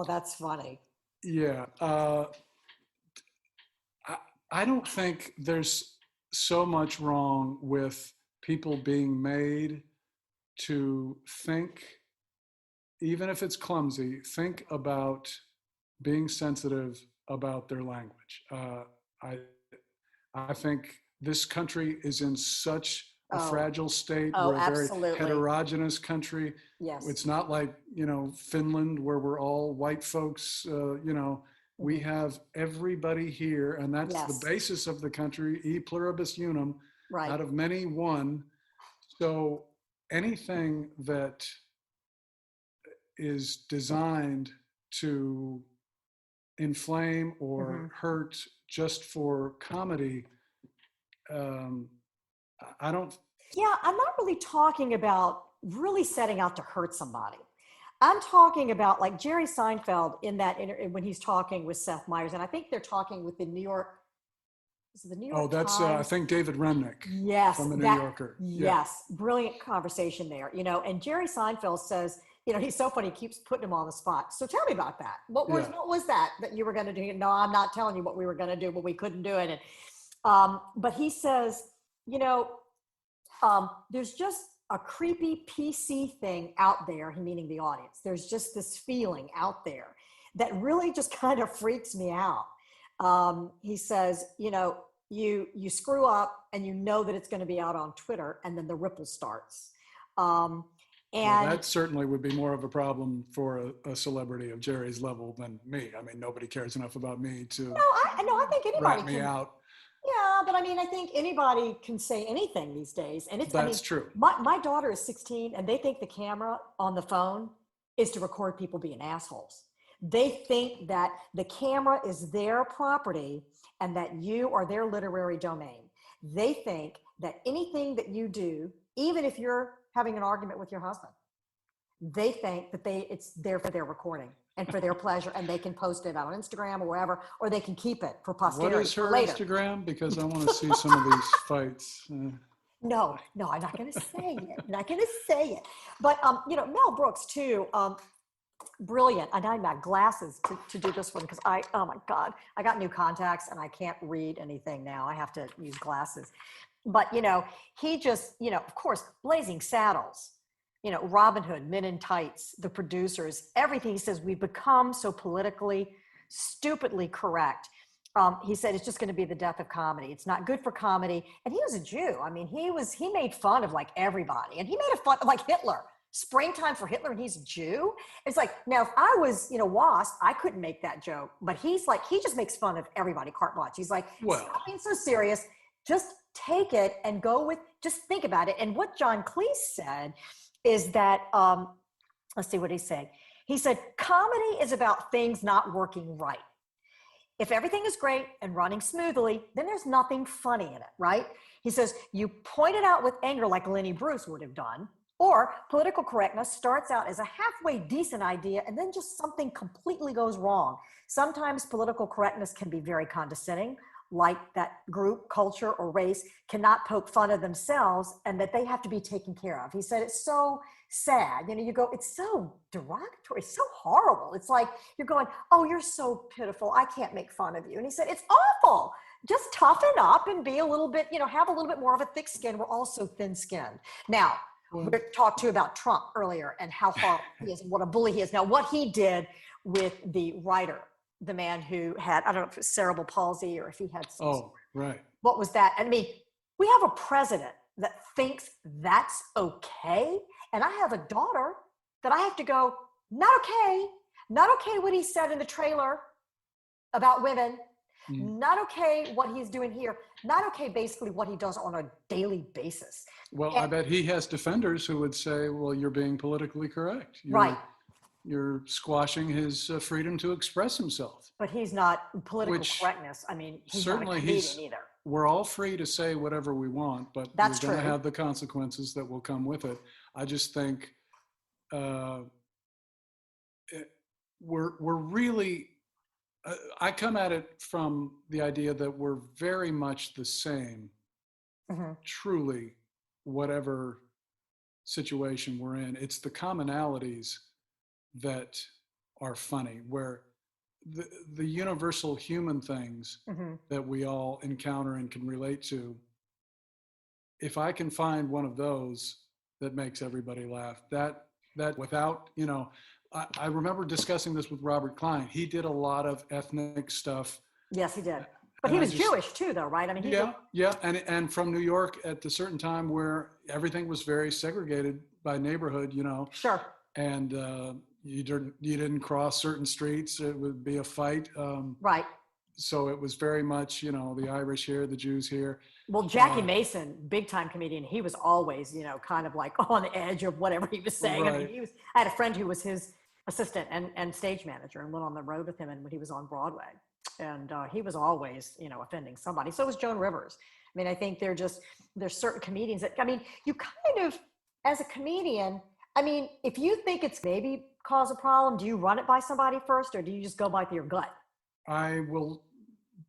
That's funny. Yeah. I don't think there's so much wrong with people being made to think, even if it's clumsy, think about being sensitive about their language. I think this country is in such a fragile state. We're a very heterogeneous country. Yes. It's not like, Finland, where we're all white folks, we have everybody here, and that's the basis of the country, e pluribus unum, out of many one. So anything that is designed to inflame or hurt just for comedy, I don't. Yeah, I'm not really talking about really setting out to hurt somebody. I'm talking about like Jerry Seinfeld in that when he's talking with Seth Meyers, and I think they're talking with the New York. Is it the New York that's I think David Remnick. Yes, from the New Yorker. Yes, brilliant conversation there. And Jerry Seinfeld says, he's so funny. He keeps putting him on the spot. So tell me about that. What was that you were going to do? No, I'm not telling you what we were going to do, but we couldn't do it. And but he says, there's just a creepy PC thing out there, meaning the audience. There's just this feeling out there that really just kind of freaks me out. He says, you screw up and you know that it's going to be out on Twitter, and then the ripple starts. And that certainly would be more of a problem for a celebrity of Jerry's level than me. I mean, nobody cares enough about me to I think anybody rat me out. Yeah, but I think anybody can say anything these days. And that's true. My daughter is 16, and they think the camera on the phone is to record people being assholes. They think that the camera is their property and that you are their literary domain. They think that anything that you do, even if you're having an argument with your husband, they think that it's there for their recording and for their pleasure, and they can post it on Instagram or wherever, or they can keep it for posterity. What is her later. Instagram? Because I want to see some of these fights. No, I'm not going to say it. I'm not going to say it. But, Mel Brooks, too, brilliant. And I got glasses to do this one because oh my God, I got new contacts and I can't read anything now. I have to use glasses. But, he just, of course, Blazing Saddles, Robin Hood, Men in Tights, the producers, everything. He says, we've become so politically stupidly correct. He said it's just going to be the death of comedy. It's not good for comedy. And he was a Jew. I mean, he made fun of like everybody, and he made fun of like Hitler. Springtime for Hitler, and he's a Jew. It's like, now if I was, Wasp, I couldn't make that joke. But he's like, he just makes fun of everybody, carte blanche. He's like, stop being so serious. Just take it and go with, just think about it. And what John Cleese said is that, let's see what he said. He said, comedy is about things not working right. If everything is great and running smoothly, then there's nothing funny in it, right? He says, you point it out with anger like Lenny Bruce would have done, or political correctness starts out as a halfway decent idea and then just something completely goes wrong. Sometimes political correctness can be very condescending, like that group, culture, or race cannot poke fun of themselves and that they have to be taken care of. He said, it's so sad. You go, it's so derogatory, it's so horrible. It's like you're going, oh, you're so pitiful, I can't make fun of you. And he said, it's awful. Just toughen up and be a little bit, have a little bit more of a thick skin. We're all so thin-skinned. Now, we talked to you about Trump earlier and how horrible he is and what a bully he is. Now, what he did with the writer, the man who had, I don't know if it was cerebral palsy or if he had some right. What was that? I mean, we have a president that thinks that's okay. And I have a daughter that I have to go, not okay what he said in the trailer about women, not okay what he's doing here, not okay basically what he does on a daily basis. Well, I bet he has defenders who would say, well, you're being politically correct. Right. You're squashing his freedom to express himself. But he's not political correctness. I mean, he's certainly not a comedian either. We're all free to say whatever we want, but that's we're going to have the consequences that will come with it. I just think we're really, I come at it from the idea that we're very much the same, truly, whatever situation we're in. It's the commonalities that are funny, where the universal human things that we all encounter and can relate to, if I can find one of those that makes everybody laugh, that without, I remember discussing this with Robert Klein. He did a lot of ethnic stuff. Yes, he did. But he was Jewish too, though, right? I mean, and from New York at a certain time where everything was very segregated by neighborhood, Sure. And you didn't cross certain streets; it would be a fight. Right. So it was very much, the Irish here, the Jews here. Well, Jackie Mason, big time comedian, he was always, kind of like on the edge of whatever he was saying. Right. I mean, I had a friend who was his assistant and stage manager and went on the road with him and when he was on Broadway. And he was always, offending somebody. So was Joan Rivers. I mean, I think there's certain comedians that, you kind of, as a comedian, if you think it's maybe cause a problem, do you run it by somebody first or do you just go by your gut? I will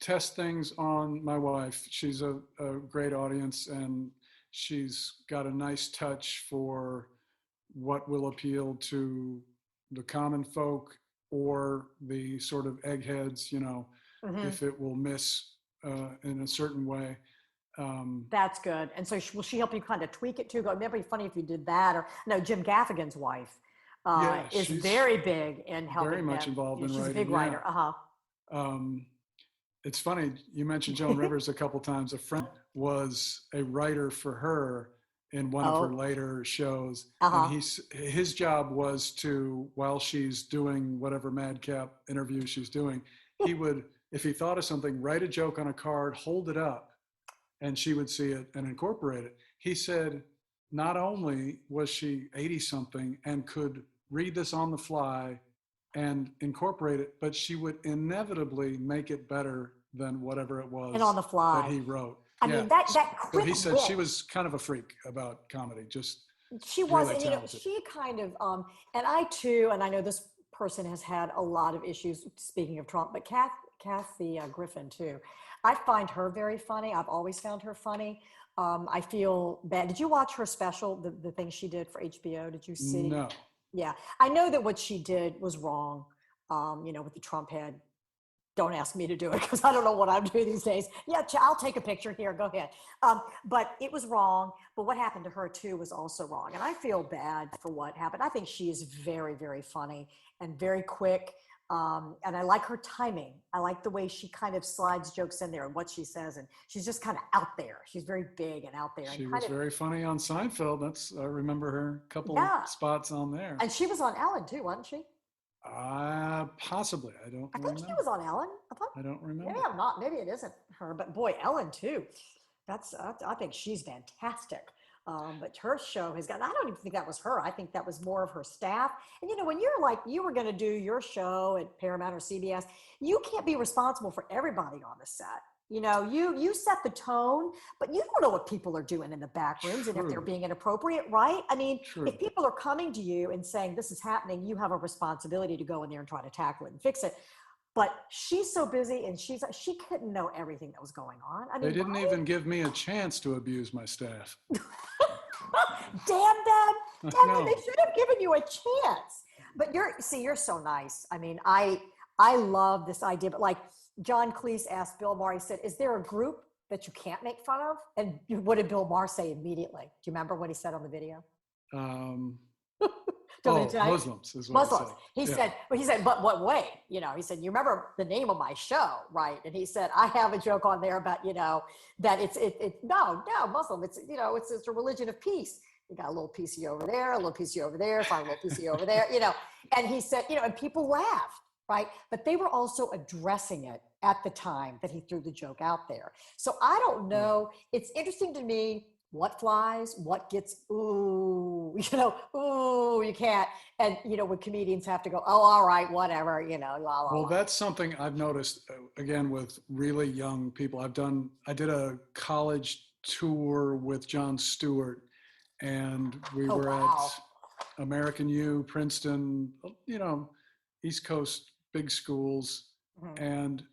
test things on my wife. She's a great audience and she's got a nice touch for what will appeal to the common folk or the sort of eggheads, if it will miss in a certain way. That's good. And so will she help you kind of tweak it too? Go, it'd be funny if you did that. Or no, Jim Gaffigan's wife is very big in helping. Very much involved in writing. She's a big writer. It's funny, you mentioned Joan Rivers a couple times. A friend was a writer for her in one of her later shows. And his job was to, while she's doing whatever madcap interview she's doing, he would, if he thought of something, write a joke on a card, hold it up, and she would see it and incorporate it. He said, not only was she 80-something and could read this on the fly and incorporate it, but she would inevitably make it better than whatever it was and on the fly that he wrote. I mean, that quick But he said wit. she was kind of a freak about comedy, just she was, really and talented. she kind of, and I too, and I know this person has had a lot of issues, speaking of Trump, but Kathy Griffin too. I find her very funny. I've always found her funny. I feel bad. Did you watch her special, the thing she did for HBO? Did you see? No. Yeah. I know that what she did was wrong, with the Trump head. Don't ask me to do it because I don't know what I'm doing these days. Yeah, I'll take a picture here. Go ahead. But it was wrong. But what happened to her too was also wrong. And I feel bad for what happened. I think she is very, very funny and very quick. And I like her timing. I like the way she kind of slides jokes in there and what she says. And she's just kind of out there. She's very big and out there. She and was very funny on Seinfeld. I remember her couple spots on there. And she was on Ellen too, wasn't she? Possibly. I don't I think remember. she was on Ellen. I don't remember. Maybe I'm not. Maybe it isn't her. But boy, Ellen too. I think she's fantastic. But her show has got, I don't even think that was her. I think that was more of her staff. And when you're like, you were going to do your show at Paramount or CBS, you can't be responsible for everybody on the set. You set the tone, but you don't know what people are doing in the back rooms and if they're being inappropriate, right? I mean, if people are coming to you and saying this is happening, you have a responsibility to go in there and try to tackle it and fix it. But she's so busy and she couldn't know everything that was going on. I mean, they didn't even give me a chance to abuse my staff. Damn them. Damn them. No. They should have given you a chance. But you're so nice. I mean, I love this idea, but like John Cleese asked Bill Maher, he said, is there a group that you can't make fun of? And what did Bill Maher say immediately? Do you remember what he said on the video? Muslims is what Muslims. He said, but what way? He said, you remember the name of my show, right? And he said, I have a joke on there about, that no, Muslim. It's a religion of peace. You got a little PC over there, a little PC over there, find a little PC over there, And he said, and people laughed, right? But they were also addressing it at the time that he threw the joke out there. So I don't know. It's interesting to me what flies, what gets, ooh, you can't. And, when comedians have to go, oh, all right, whatever, la, la, Well, la. that's something I've noticed, again, with really young people. I did a college tour with Jon Stewart, and we were at American U, Princeton, East Coast, big schools. Mm-hmm. And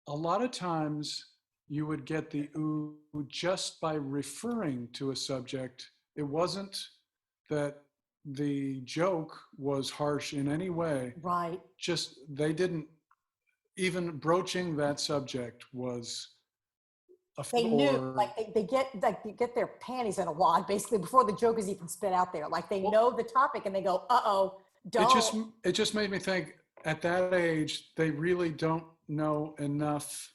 a lot of times you would get the ooh just by referring to a subject. It wasn't that the joke was harsh in any way. Right. Just they didn't, even broaching that subject was They knew, they get their panties in a wad basically before the joke is even spit out there. Like they know the topic and they go, uh-oh, don't. It just made me think, at that age, they really don't know enough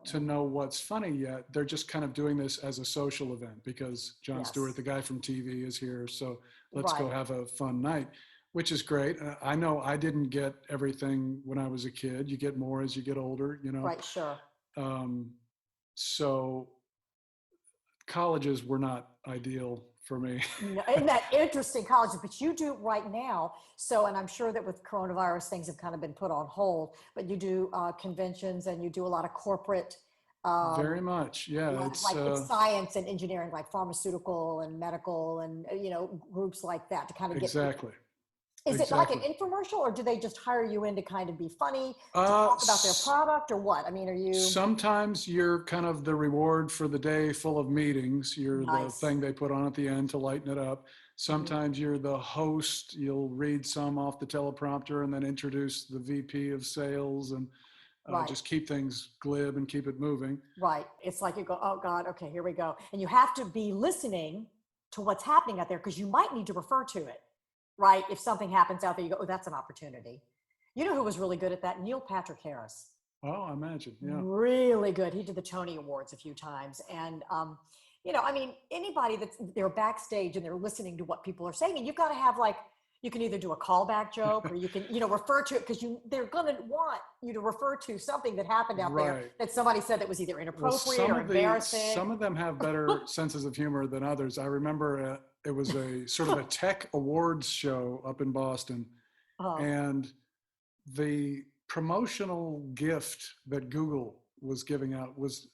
to know what's funny yet. They're just kind of doing this as a social event because Jon Stewart, the guy from TV, is here. So let's go have a fun night, which is great. I know I didn't get everything when I was a kid. You get more as you get older, Right, sure. So colleges were not ideal for me. Isn't that interesting, colleges? But you do right now. So, and I'm sure that with coronavirus, things have kind of been put on hold, but you do conventions and you do a lot of corporate. Very much, yeah. It's science and engineering, like pharmaceutical and medical and, groups like that to kind of get. Exactly. Is it like an infomercial, or do they just hire you in to kind of be funny, to talk about their product, or what? I mean, are you? Sometimes you're kind of the reward for the day full of meetings. You're the thing they put on at the end to lighten it up. Sometimes you're the host. You'll read some off the teleprompter and then introduce the VP of sales and just keep things glib and keep it moving. Right. It's like you go, oh God, okay, here we go. And you have to be listening to what's happening out there because you might need to refer to it. Right? If something happens out there, you go, oh, that's an opportunity. You know who was really good at that? Neil Patrick Harris. Oh, I imagine. Yeah. Really good. He did the Tony Awards a few times. And, I mean, anybody they're backstage and they're listening to what people are saying, and you've got to have you can either do a callback joke or you can, refer to it because they're going to want you to refer to something that happened out there that somebody said that was either inappropriate or embarrassing. Some of them have better senses of humor than others. I remember it was a sort of a tech awards show up in Boston. And the promotional gift that Google was giving out was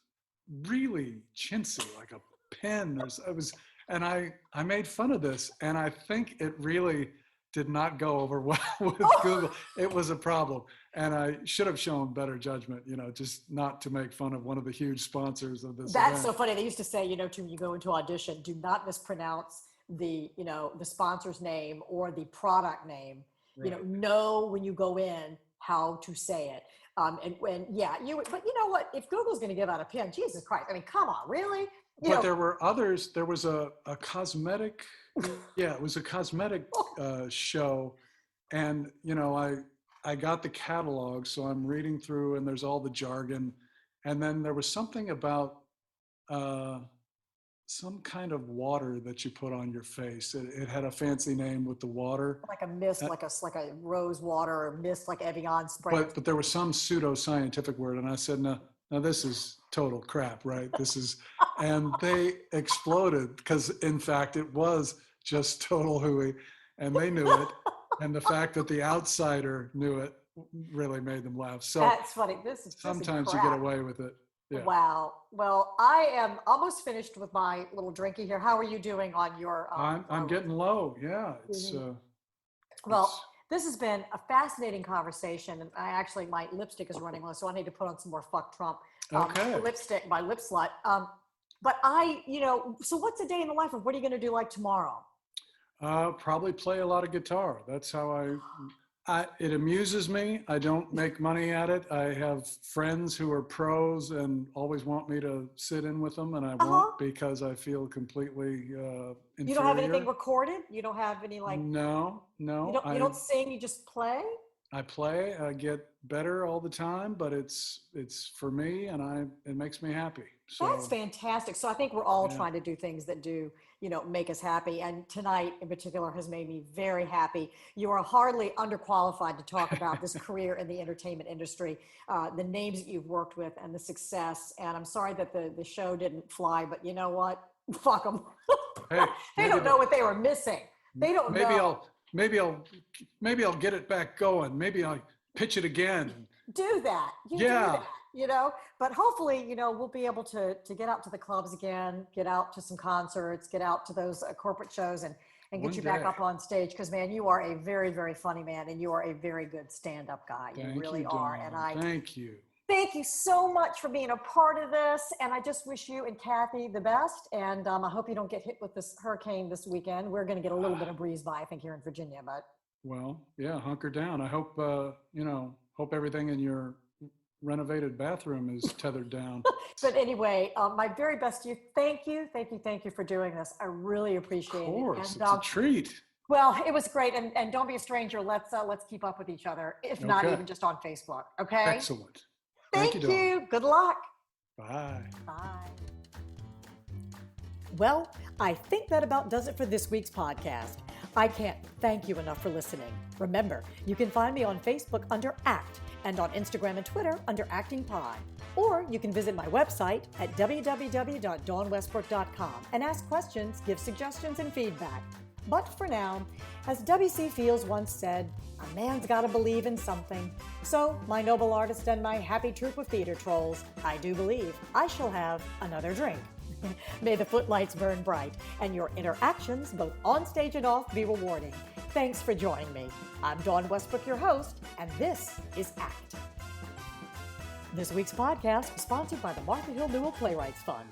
really chintzy, like a pen. And I made fun of this, and I think it really did not go over well with Google. It was a problem. And I should have shown better judgment, just not to make fun of one of the huge sponsors of this That's event. so funny. They used to say, when you go into audition, do not mispronounce the sponsor's name or the product name. Right. Know when you go in how to say it. But you know what? If Google's going to give out a pen, Jesus Christ! I mean, come on, really? There were others. There was a cosmetic. Yeah, it was a cosmetic show, and I got the catalog, so I'm reading through, and there's all the jargon, and then there was something about some kind of water that you put on your face. It had a fancy name with the water. Like a mist, like a rose water, or mist like Evian spray. But there was some pseudo-scientific word, and I said, no, this is total crap, right? This is, and they exploded because, in fact, it was just total hooey, and they knew it. And the fact that the outsider knew it really made them laugh. So that's funny. This is sometimes you get away with it. Yeah. Wow. Well, I am almost finished with my little drinky here. How are you doing on your? I'm getting low. Yeah. It's this has been a fascinating conversation, and my lipstick is running low, so I need to put on some more Fuck Trump lipstick, my lip slut. But so what's a day in the life of what are you going to do like tomorrow? Probably play a lot of guitar. That's how it amuses me. I don't make money at it. I have friends who are pros and always want me to sit in with them, and I won't because I feel completely inferior. You don't have anything recorded? You don't have any No. You don't sing. You just play. I play. I get better all the time, but it's for me, and it makes me happy. So that's fantastic. So I think we're all trying to do things that do, make us happy. And tonight in particular has made me very happy. You are hardly underqualified to talk about this career in the entertainment industry, the names that you've worked with and the success. And I'm sorry that the show didn't fly, but you know what? Fuck them. Hey, they don't know what they were missing. They don't know. Maybe I'll get it back going. Maybe I'll pitch it again. Do that. Do that, but hopefully, we'll be able to get out to the clubs again, get out to some concerts, get out to those corporate shows and get you back up on stage. Because, man, you are a very, very funny man, and you are a very good stand-up guy. You really are. And thank you. Thank you so much for being a part of this. And I just wish you and Kathy the best. And I hope you don't get hit with this hurricane this weekend. We're going to get a little bit of breeze by, I think, here in Virginia. But well, yeah, hunker down. I hope, hope everything in your renovated bathroom is tethered down. But anyway, my very best to you. Thank you for doing this. I really appreciate it. Of course, And, it's a treat. Well, it was great. And don't be a stranger. Let's keep up with each other, if not even just on Facebook. Okay. Excellent. Thank you. Good luck. Bye. Bye. Well, I think that about does it for this week's podcast. I can't thank you enough for listening. Remember, you can find me on Facebook under ACT and on Instagram and Twitter under ActingPod. Or you can visit my website at www.dawnwestbrook.com and ask questions, give suggestions, and feedback. But for now, as W.C. Fields once said, a man's got to believe in something. So, my noble artist and my happy troop of theater trolls, I do believe I shall have another drink. May the footlights burn bright and your interactions, both on stage and off, be rewarding. Thanks for joining me. I'm Dawn Westbrook, your host, and this is ACT. This week's podcast was sponsored by the Martha Hill Newell Playwrights Fund.